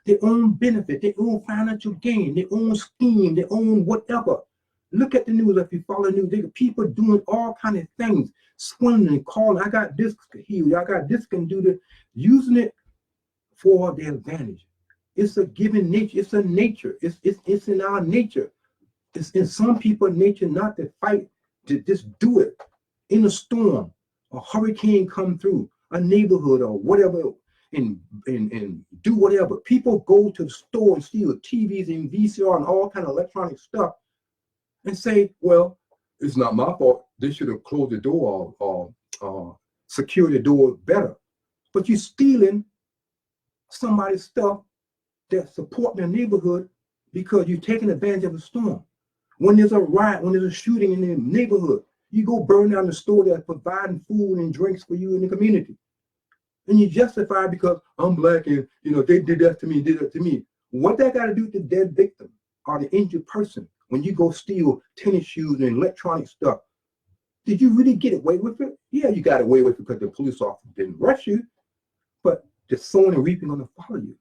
their own benefit, their own financial gain, their own scheme, their own whatever. Look at the news. If you follow the news, there are people doing all kinds of things, swindling, calling, I got this to heal, I got this can do this, using it for their advantage. It's a given nature. It's a nature. It's in our nature. It's in some people's nature not to fight, to just do it. In a storm, a hurricane come through a neighborhood or whatever, and do whatever. People go to the store and steal TVs and VCR and all kind of electronic stuff and say, well, it's not my fault. They should have closed the door or secure the door better. But you're stealing somebody's stuff that support their neighborhood because you're taking advantage of a storm. When there's a riot, when there's a shooting in the neighborhood, you go burn down the store that's providing food and drinks for you in the community. And you justify it because I'm black and they did that to me, did that to me. What that got to do with the dead victim or the injured person when you go steal tennis shoes and electronic stuff? Did you really get away with it? Yeah, you got away with it because the police officer didn't rush you, but the sowing and reaping going to follow you.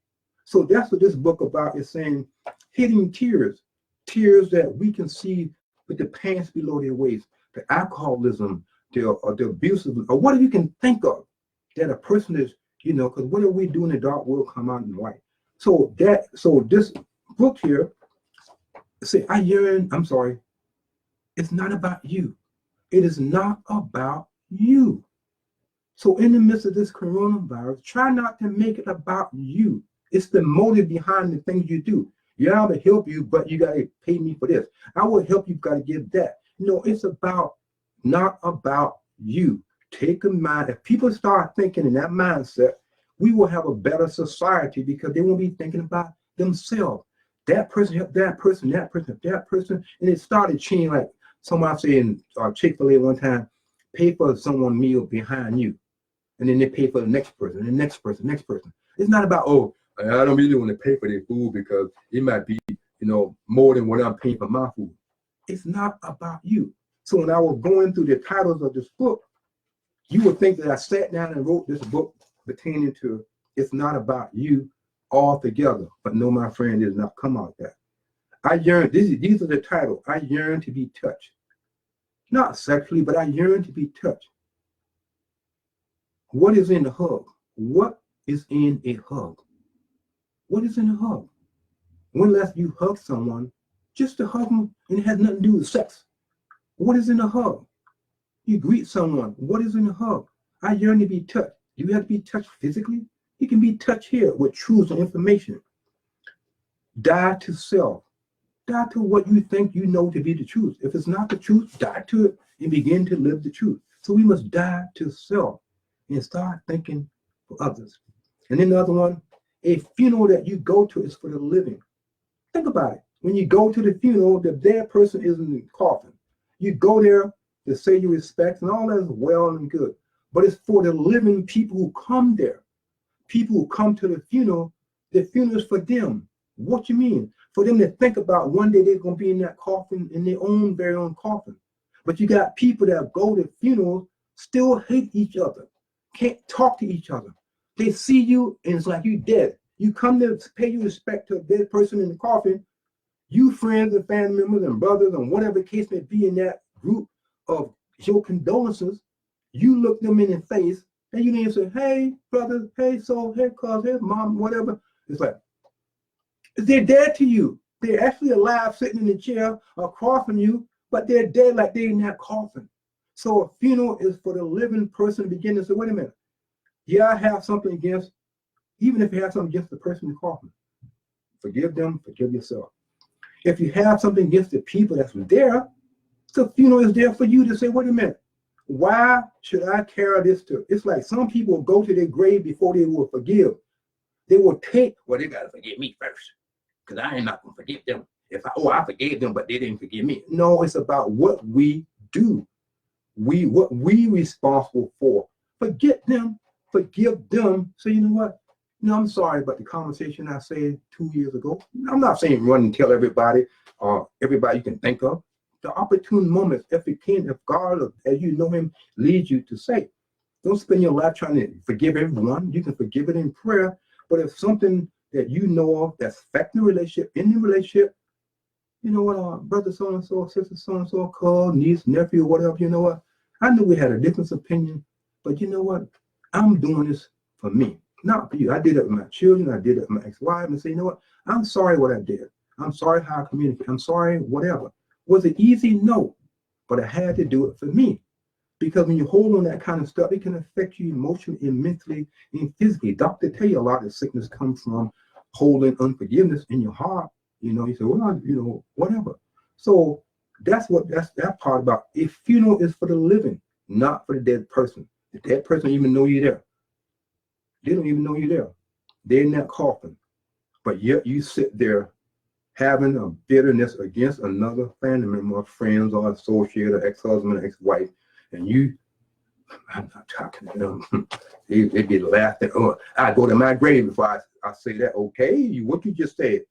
So that's what this book about is saying, hidden tears that we can see with the pants below their waist, the alcoholism, the abusive, or whatever you can think of that a person is, because whatever we do in the dark will come out in the light. So this book here, say, it's not about you. It is not about you. So in the midst of this coronavirus, try not to make it about you. It's the motive behind the things you do. Yeah, I'm to help you, but you got to pay me for this. I will help you, got to give that. No, it's not about you. Take a mind. If people start thinking in that mindset, we will have a better society because they won't be thinking about themselves. That person helped that person, that person, that person. And it started changing, like somebody saying Chick-fil-A one time, pay for someone's meal behind you. And then they pay for the next person, the next person, next person. It's not about, oh, I don't really want to pay for their food because it might be, more than what I'm paying for my food. It's not about you. So when I was going through the titles of this book, you would think that I sat down and wrote this book pertaining to it's not about you altogether. But no, my friend, it does not come out that. I yearn, these are the titles. I yearn to be touched. Not sexually, but I yearn to be touched. What is in the hug? What is in a hug? What is in a hug? When last you hug someone, just to hug them, and it has nothing to do with sex. What is in a hug? You greet someone. What is in a hug? I yearn to be touched. Do you have to be touched physically? You can be touched here with truths and information. Die to self. Die to what you think you know to be the truth. If it's not the truth, die to it and begin to live the truth. So we must die to self and start thinking for others. And then the other one, a funeral that you go to is for the living. Think about it. When you go to the funeral, the dead person is in the coffin. You go there to say your respects, and all that is well and good. But it's for the living people who come there. People who come to the funeral is for them. What you mean? For them to think about one day they're going to be in that coffin, in their own very own coffin. But you got people that go to funerals, still hate each other, can't talk to each other. They see you and it's like you dead. You come to pay your respect to a dead person in the coffin. You friends and family members and brothers and whatever case may be in that group of your condolences, you look them in the face and you need to say, hey, brother, hey, soul, hey, cuz, hey, mom, whatever. It's like, they're dead to you. They're actually alive sitting in the chair across from you, but they're dead like they're in that coffin. So a funeral is for the living person to begin to say, wait a minute. Yeah, I have something against, even if you have something against the person in the coffin, forgive them, forgive yourself. If you have something against the people that's there, the funeral is there for you to say, wait a minute, why should I carry this to? It's like some people go to their grave before they will forgive. They will take, well, they got to forgive me first, because I ain't not going to forgive them. I forgave them, but they didn't forgive me. No, it's about what we do. What we responsible for. Forget them, forgive them. So you know what? No, I'm sorry about the conversation I said 2 years ago. I'm not saying run and tell everybody you can think of. The opportune moments, if God, as you know him, leads you to say. Don't spend your life trying to forgive everyone. You can forgive it in prayer. But if something that you know of that's affecting the relationship, in the relationship, you know what, brother so-and-so, sister so-and-so, cuz, niece, nephew, whatever, you know what? I knew we had a different opinion, but you know what? I'm doing this for me. Not for you. I did it with my children. I did it with my ex-wife, and say, you know what? I'm sorry what I did. I'm sorry how I communicated. I'm sorry, whatever. Was it easy? No. But I had to do it for me. Because when you hold on that kind of stuff, it can affect you emotionally and mentally and physically. Doctor tell you a lot of sickness comes from holding unforgiveness in your heart. You know, you say, well, you know, whatever. So that's that part about. A funeral is for the living, not for the dead person. The dead person don't even know you're there. They don't even know you're there. They're in that coffin. But yet you sit there having a bitterness against another family member, friends, or associate, or ex-husband, or ex-wife, and I'm not talking to them. They be laughing. Oh, I go to my grave before I say that. Okay, what you just said.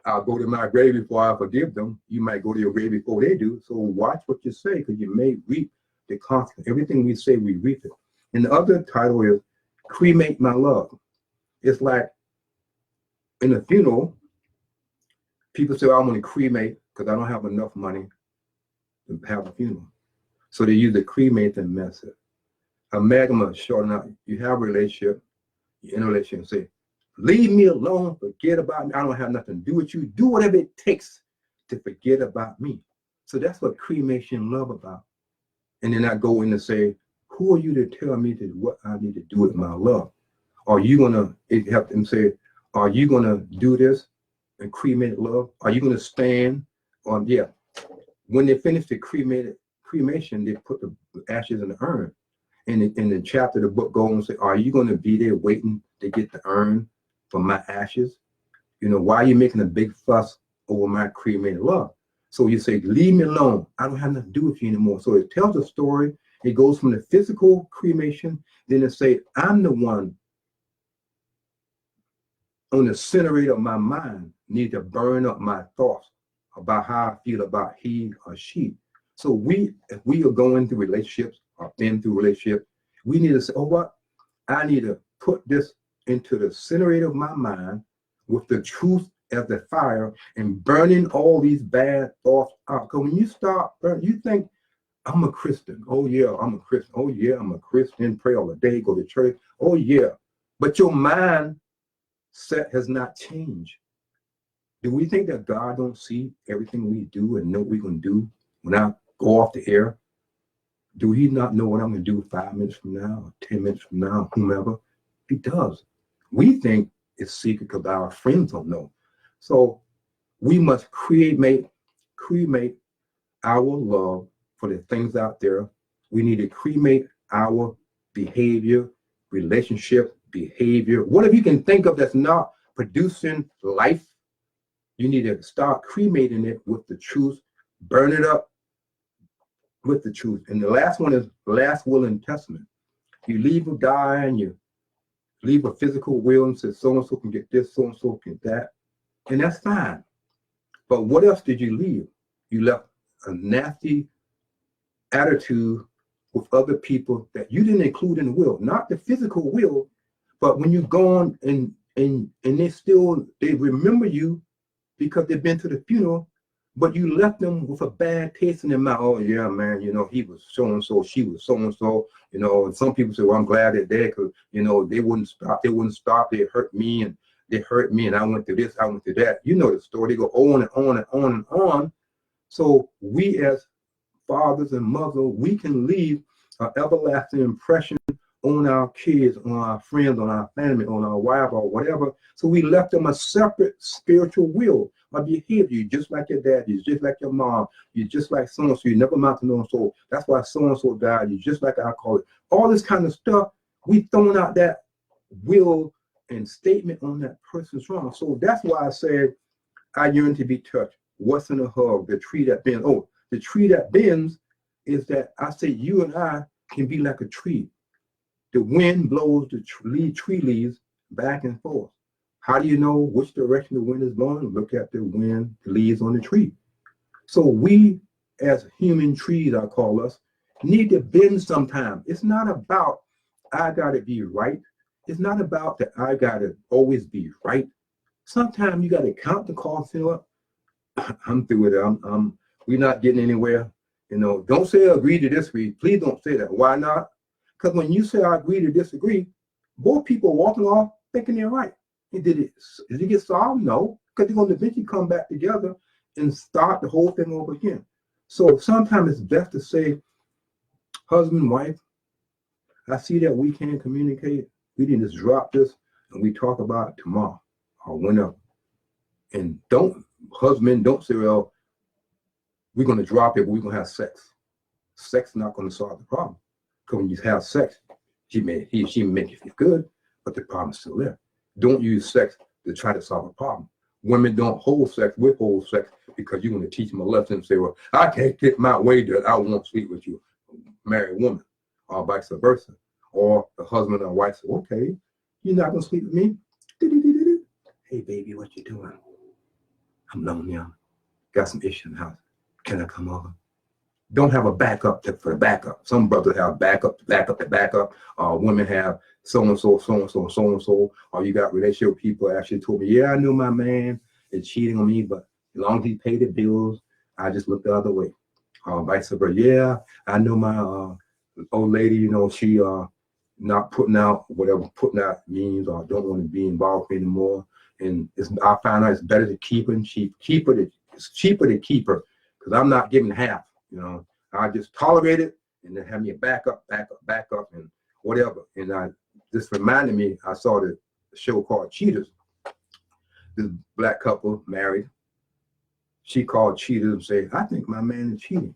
I'll go to my grave before I forgive them. You might go to your grave before they do. So watch what you say, because you may reap the consequence. Everything we say, we reap it. And the other title is Cremate My Love. It's like in a funeral, people say, I want to cremate because I don't have enough money to have a funeral. So they use the cremate and method. Amalgam, short enough, you have a relationship, you're in a relationship, say, leave me alone, forget about me. I don't have nothing to do with you. Do whatever it takes to forget about me. So that's what cremation love about. And then I go in and say, who are you to tell me what I need to do with my love? Are you gonna help them say, are you gonna do this and cremate love? Are you gonna stand on, yeah. When they finish the cremation, they put the ashes in the urn. And in the chapter, the book goes and say, are you gonna be there waiting to get the urn for my ashes? You know, why are you making a big fuss over my cremated love? So you say, leave me alone. I don't have nothing to do with you anymore. So it tells a story. It goes from the physical cremation, then it say, I'm the one on the incinerator of my mind, need to burn up my thoughts about how I feel about he or she. So if we are going through relationships or been through relationships, we need to say, oh, what? I need to put this into the incinerator of my mind with the truth as the fire and burning all these bad thoughts out. Because when you start burning, you think, I'm a Christian. Oh, yeah, I'm a Christian. Oh, yeah, I'm a Christian. Pray all the day, go to church. Oh, yeah. But your mind set has not changed. Do we think that God don't see everything we do and know what we're going to do when I go off the air? Do he not know what I'm going to do 5 minutes from now or 10 minutes from now, whomever? He does. We think it's secret because our friends don't know. So we must cremate our love for the things out there. We need to cremate our behavior, relationship, behavior. Whatever you can think of that's not producing life, you need to start cremating it with the truth, burn it up with the truth. And the last one is last will and testament. You leave a die and you leave a physical will and say so-and-so can get this, so-and-so can that. And that's fine. But what else did you leave? You left a nasty attitude with other people that you didn't include in the will, not the physical will, but when you go on and they remember you because they've been to the funeral, but you left them with a bad taste in their mouth. Oh yeah, man, you know, he was so-and-so, she was so-and-so, you know, and some people say, well, I'm glad they're there because, you know, they wouldn't stop, they hurt me and I went through this, I went through that. You know the story, they go on and on and on and on. So we as fathers and mothers, we can leave an everlasting impression on our kids, on our friends, on our family, on our wife or whatever. So we left them a separate spiritual will or behavior. You're just like your dad, you're just like your mom, you're just like so-and-so, you never amount to no-and-so. That's why so-and-so died, you're just like I call it. All this kind of stuff, we throwing out that will and statement on that person's wrong. So that's why I said, I yearn to be touched. What's in a hug? The tree that bends. Oh, the tree that bends is that I say you and I can be like a tree. The wind blows the tree leaves back and forth. How do you know which direction the wind is blowing? Look at the wind, the leaves on the tree. So we, as human trees, I call us, need to bend sometime. It's not about I gotta be right. It's not about that I gotta always be right. Sometimes you gotta count the cost. You know what? I'm through with it. We're not getting anywhere. You know, don't say agree to disagree. Please don't say that. Why not? Because when you say I agree to disagree, Both people walking off thinking they're right. And did it get solved? No, because they're going to eventually come back together and start the whole thing over again. So sometimes it's best to say, husband, wife, I see that we can't communicate. We need to just drop this and we talk about it tomorrow or whenever. And husband, don't say, well, we're going to drop it, but we're going to have sex. Sex is not going to solve the problem. Because when you have sex, she may make you feel good, but the problem's still there. Don't use sex to try to solve a problem. Women don't withhold sex because you're going to teach them a lesson and say, well, I can't get my way that I won't sleep with you, married woman, or vice versa. Or the husband or wife say, okay, you're not going to sleep with me? Hey, baby, what you doing? I'm lonely. Got some issues in the house. Can I come over? Don't have a backup for the backup. Some brothers have backup to backup to backup. Women have so-and-so, so-and-so, so-and-so. Or you got relationship people actually told me, yeah, I knew my man is cheating on me, but as long as he paid the bills, I just looked the other way. Vice versa. Yeah, I know my old lady, she not putting out whatever putting out means or don't want to be involved anymore. And I found out it's better to keep her. It's cheaper to keep her because I'm not giving half. I just tolerate it and then have me a backup, and whatever. And this reminded me, I saw the show called Cheaters. This black couple married. She called Cheaters and said, I think my man is cheating.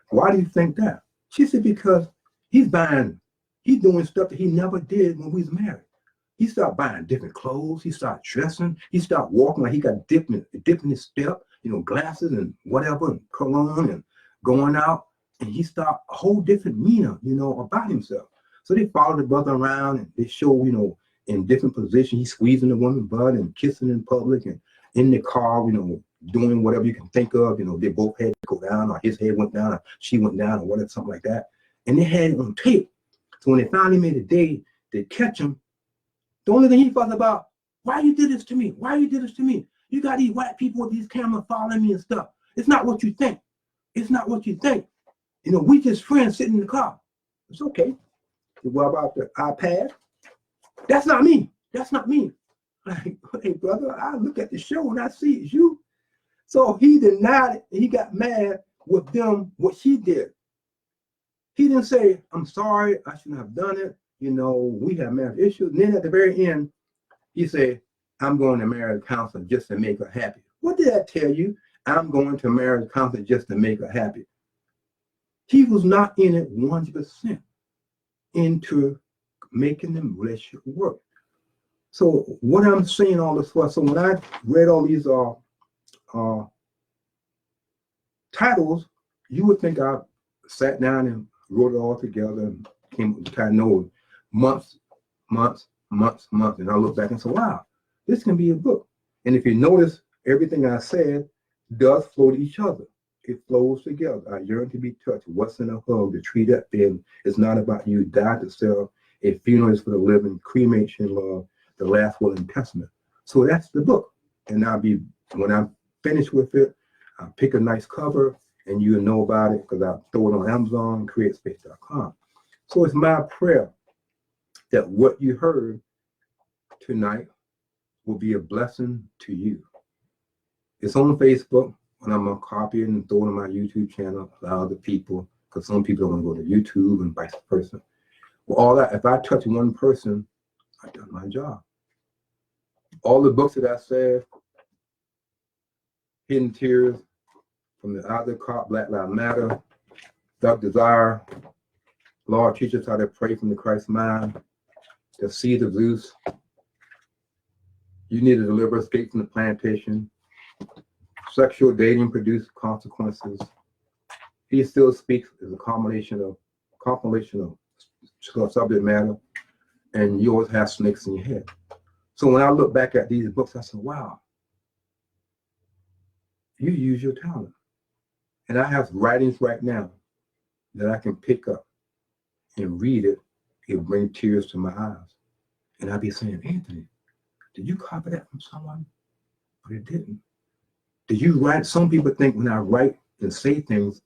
Why do you think that? She said, because he's doing stuff that he never did when we was married. He started buying different clothes. He started dressing. He started walking like he got different his step, glasses and whatever, and cologne and going out. And he started a whole different demeanor, about himself. So they followed the brother around and they show, in different positions. He's squeezing the woman's butt and kissing in public and in the car, doing whatever you can think of. They both had to go down, or his head went down, or she went down, or whatever, something like that. And they had it on tape. So when they finally made a day, they catch him. The only thing he fussed about, why you did this to me? Why you did this to me? You got these white people with these cameras following me and stuff. It's not what you think. It's not what you think. We just friends sitting in the car. It's okay. What about the iPad? That's not me. That's not me. Like, hey, brother, I look at the show and I see it's you. So he denied it. He got mad with them, what she did. He didn't say, I'm sorry, I shouldn't have done it. We have marriage issues. And then at the very end, he said, I'm going to marriage counselor just to make her happy. What did that tell you? I'm going to marriage counselor just to make her happy. He was not in it 100% into making the relationship work. So what I'm saying all this for, so when I read all these titles, you would think I sat down and wrote it all together and came to kind of know months. And I look back and say, wow, this can be a book. And if you notice, everything I said does flow to each other. It flows together. I yearn to be touched. What's in a hug? The tree that bend. It's not about you. Die to self. A funeral is for the living. Cremation, love. The last will and testament. So that's the book. And when I'm finished with it, I'll pick a nice cover and you'll know about it because I'll throw it on Amazon, createspace.com. So it's my prayer that what you heard tonight will be a blessing to you. It's on Facebook, and I'm going to copy it and throw it on my YouTube channel, allow other people, because some people don't want to go to YouTube and vice versa. Well, all that, if I touch one person, I've done my job. All the books that I said, Hidden Tears, From the Other Cop, Black Lives Matter, Thug Desire, Lord Teach Us How to Pray from the Christ Mind, The Seed of Zeus, You Need to Deliver, Escape from the Plantation, Sexual Dating Produce Consequences. He Still Speaks is a compilation of subject matter, and you always have snakes in your head. So when I look back at these books, I said, wow, you use your talent. And I have writings right now that I can pick up and read it. It'll bring tears to my eyes. And I'll be saying, Anthony, did you copy that from someone? But it didn't. Did you write? Some people think when I write and say things,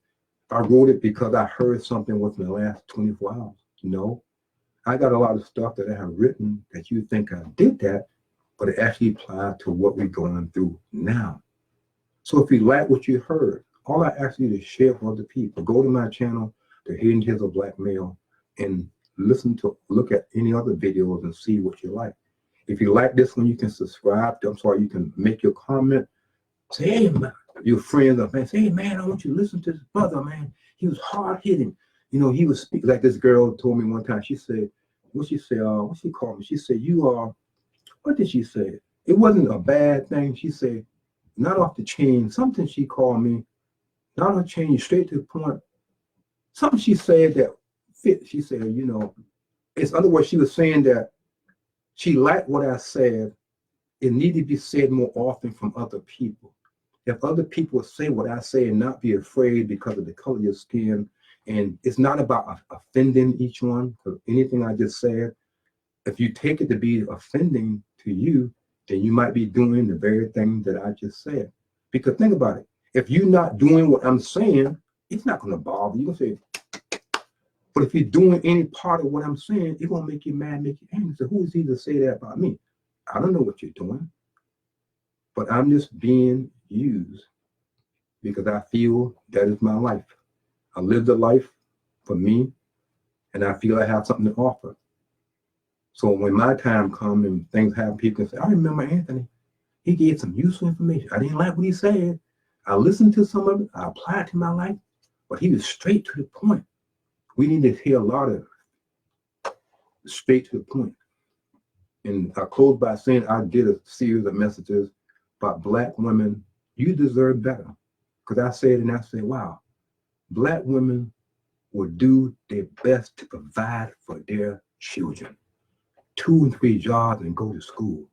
I wrote it because I heard something within the last 24 hours. No, I got a lot of stuff that I have written that you think I did that, but it actually applies to what we're going through now. So if you like what you heard, all I ask you to share with other people. Go to my channel, The Hidden Hills of Black Male, and look at any other videos and see what you like. If you like this one, you can subscribe. I'm sorry, you can make your comment. Say, hey, man, your friends or fans, say, hey, man, I want you to listen to this brother, man. He was hard hitting. You know, he was speaking like this girl told me one time. She said, what she called me? She said, you are, what did she say? It wasn't a bad thing. She said, not off the chain. Something she called me, not on the chain, straight to the point. Something she said that fit. She said, you know, in other words, she was saying that she liked what I said. It needed to be said more often from other people. If other people say what I say and not be afraid because of the color of your skin, and it's not about offending each one, because anything I just said, if you take it to be offending to you, then you might be doing the very thing that I just said. Because think about it. If you're not doing what I'm saying, it's not going to bother you. You're going to say, but if you're doing any part of what I'm saying, it's going to make you mad, make you angry. So who is he to say that about me? I don't know what you're doing, but I'm just being used because I feel that is my life. I lived a life for me, and I feel I have something to offer. So when my time comes and things happen, people can say, I remember Anthony. He gave some useful information. I didn't like what he said. I listened to some of it. I applied it to my life, but he was straight to the point. We need to hear a lot of straight to the point. And I close by saying I did a series of messages about Black women. You deserve better. Because I said, and I said, wow, Black women will do their best to provide for their children. 2 and 3 jobs and go to school.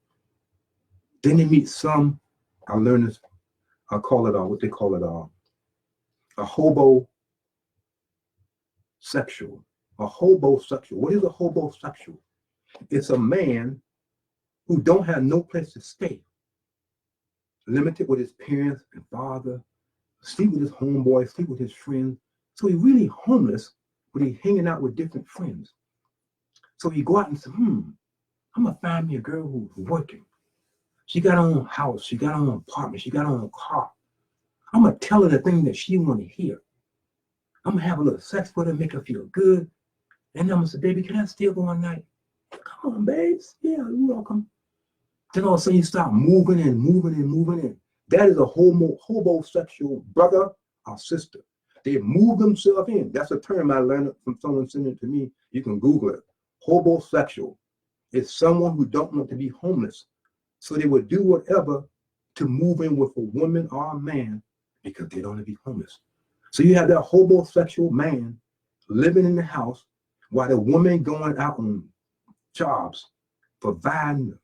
Then they meet some, I learned this, I call it what they call it a hobosexual. A hobosexual. What is a hobosexual? It's a man who don't have no place to stay, limited with his parents and father, sleep with his homeboy, sleep with his friends. So he's really homeless, but he's hanging out with different friends. So you go out and say, I'm gonna find me a girl who's working. She got her own house, she got her own apartment, she got her own car. I'm gonna tell her the thing that she wanna hear. I'm gonna have a little sex with her, make her feel good. And I'm gonna say, baby, can I still go one night? Come on, babes. Yeah, you're welcome. Then all of a sudden you start moving and moving and moving in. That is a hobosexual brother or sister. They move themselves in. That's a term I learned from someone sending it to me. You can Google it. Hobosexual. It's someone who don't want to be homeless. So they would do whatever to move in with a woman or a man because they don't want to be homeless. So you have that hobosexual man living in the house while the woman going out on jobs, providing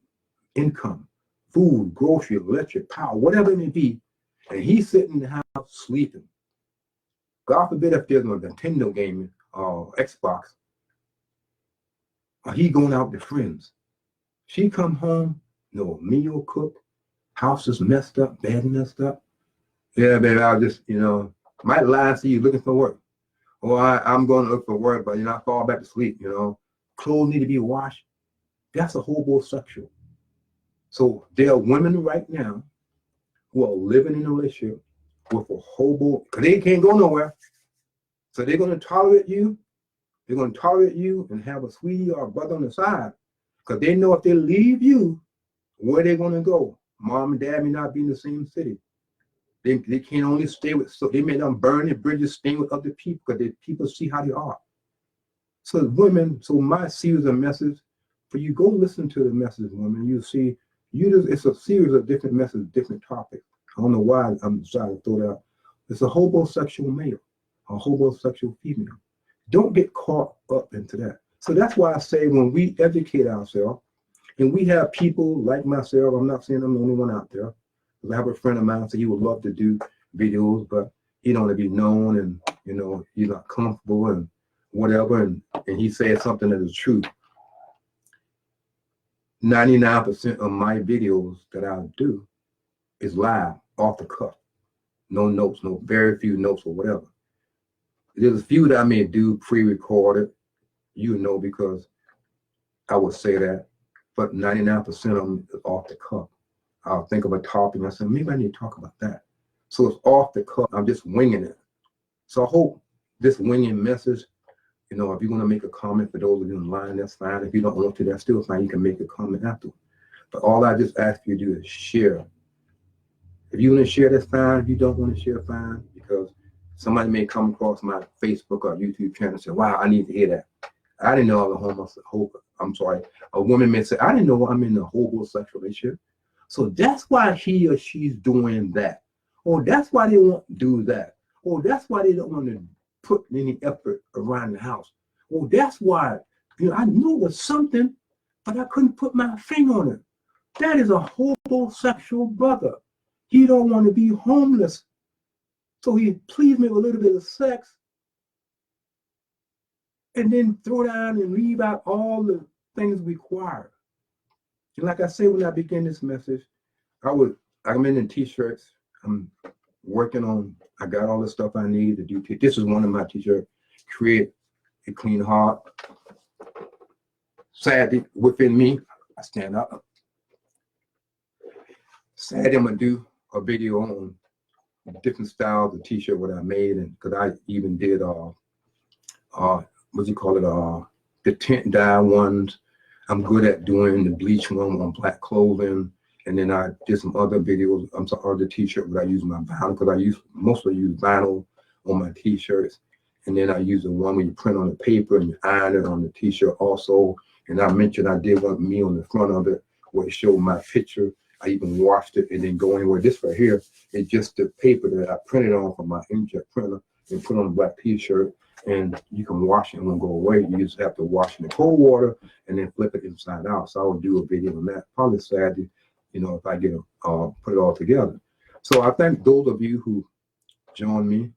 income, food, grocery, electric, power, whatever it may be, and he's sitting in the house sleeping. God forbid if there's a Nintendo game or Xbox, or he going out with friends. She come home, no meal cooked, house is messed up, bed messed up. Yeah, baby, I'll just, might lie and see you looking for work. Or I'm going to look for work, but I fall back to sleep, Clothes need to be washed. That's a hobosexual. So there are women right now who are living in a relationship with a hobo, because they can't go nowhere. So they're going to tolerate you. They're going to tolerate you and have a sweetie or a brother on the side. Because they know if they leave you, where they're going to go. Mom and dad may not be in the same city. They can only stay with, so they may not burn their bridges, staying with other people because people see how they are. So women, so my series of messages, for you go listen to the message, women, you see, it's a series of different messages, different topics. I don't know why I'm deciding to throw that out. It's a hobosexual male, a hobosexual female. Don't get caught up into that. So that's why I say when we educate ourselves, and we have people like myself, I'm not saying I'm the only one out there. I have a friend of mine said he would love to do videos, but he don't want to be known and, he's not comfortable and whatever. And he said something that is true. 99% of my videos that I do is live, off the cuff. No notes, very few notes or whatever. There's a few that I may do pre-recorded, because I would say that, but 99% of them is off the cuff. I'll think of a topic and I say, maybe I need to talk about that. So it's off the cuff. I'm just winging it. So I hope this winging message, you know, if you want to make a comment, for those of you online, that's fine. If you don't want to, that's still fine. You can make a comment after. But all I just ask you to do is share. If you want to share, that's fine. If you don't want to share, fine. Because somebody may come across my Facebook or YouTube channel and say, wow, I need to hear that. I didn't know I was a woman may say, I didn't know I'm in a homosexual relationship. So that's why he or she's doing that. Or that's why they won't do that. Or that's why they don't want to put any effort around the house. Or that's why, you know, I knew it was something, but I couldn't put my finger on it. That is a homosexual brother. He don't want to be homeless. So he pleased me with a little bit of sex and then throw down and leave out all the things required. And like I said when I began this message, I'm in t-shirts. I'm working on, I got all the stuff I need to do. This is one of my t-shirts, Create a Clean Heart. Sadly, within me, I stand up. Sadly, I'm gonna do a video on different styles of t-shirt what I made, and because I even did the tint dye ones. I'm good at doing the bleach one on black clothing, and then I did some other videos. Other t-shirt where I use my vinyl, because I mostly use vinyl on my t-shirts, and then I use the one where you print on the paper and you iron it on the t-shirt also. And I mentioned I did one with me on the front of it where it showed my picture. I even washed it and then go anywhere. This right here is just the paper that I printed on from my inkjet printer and put on a black t-shirt, and you can wash it and it won't go away. You just have to wash it in cold water and then flip it inside out. So I will do a video on that probably Saturday, you know, if I get put it all together. So I thank those of you who joined me.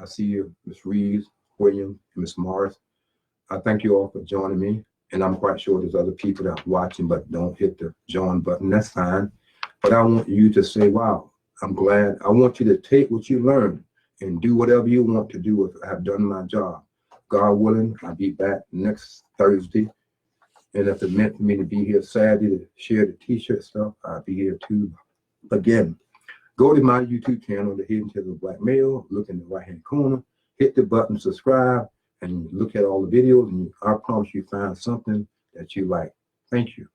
I see you, Ms. Reeves, William, and Ms. Morris. I thank you all for joining me. And I'm quite sure there's other people that are watching but don't hit the join button. That's fine. But I want you to say, wow, I'm glad. I want you to take what you learned and do whatever you want to do. If I've done my job, God willing, I'll be back next Thursday. And if it meant for me to be here Saturday to share the t-shirt stuff, I'll be here too. Again, go to my YouTube channel, The Hidden Tales of Black Male. Look in the right-hand corner. Hit the button, subscribe, and look at all the videos. And I promise you find something that you like. Thank you.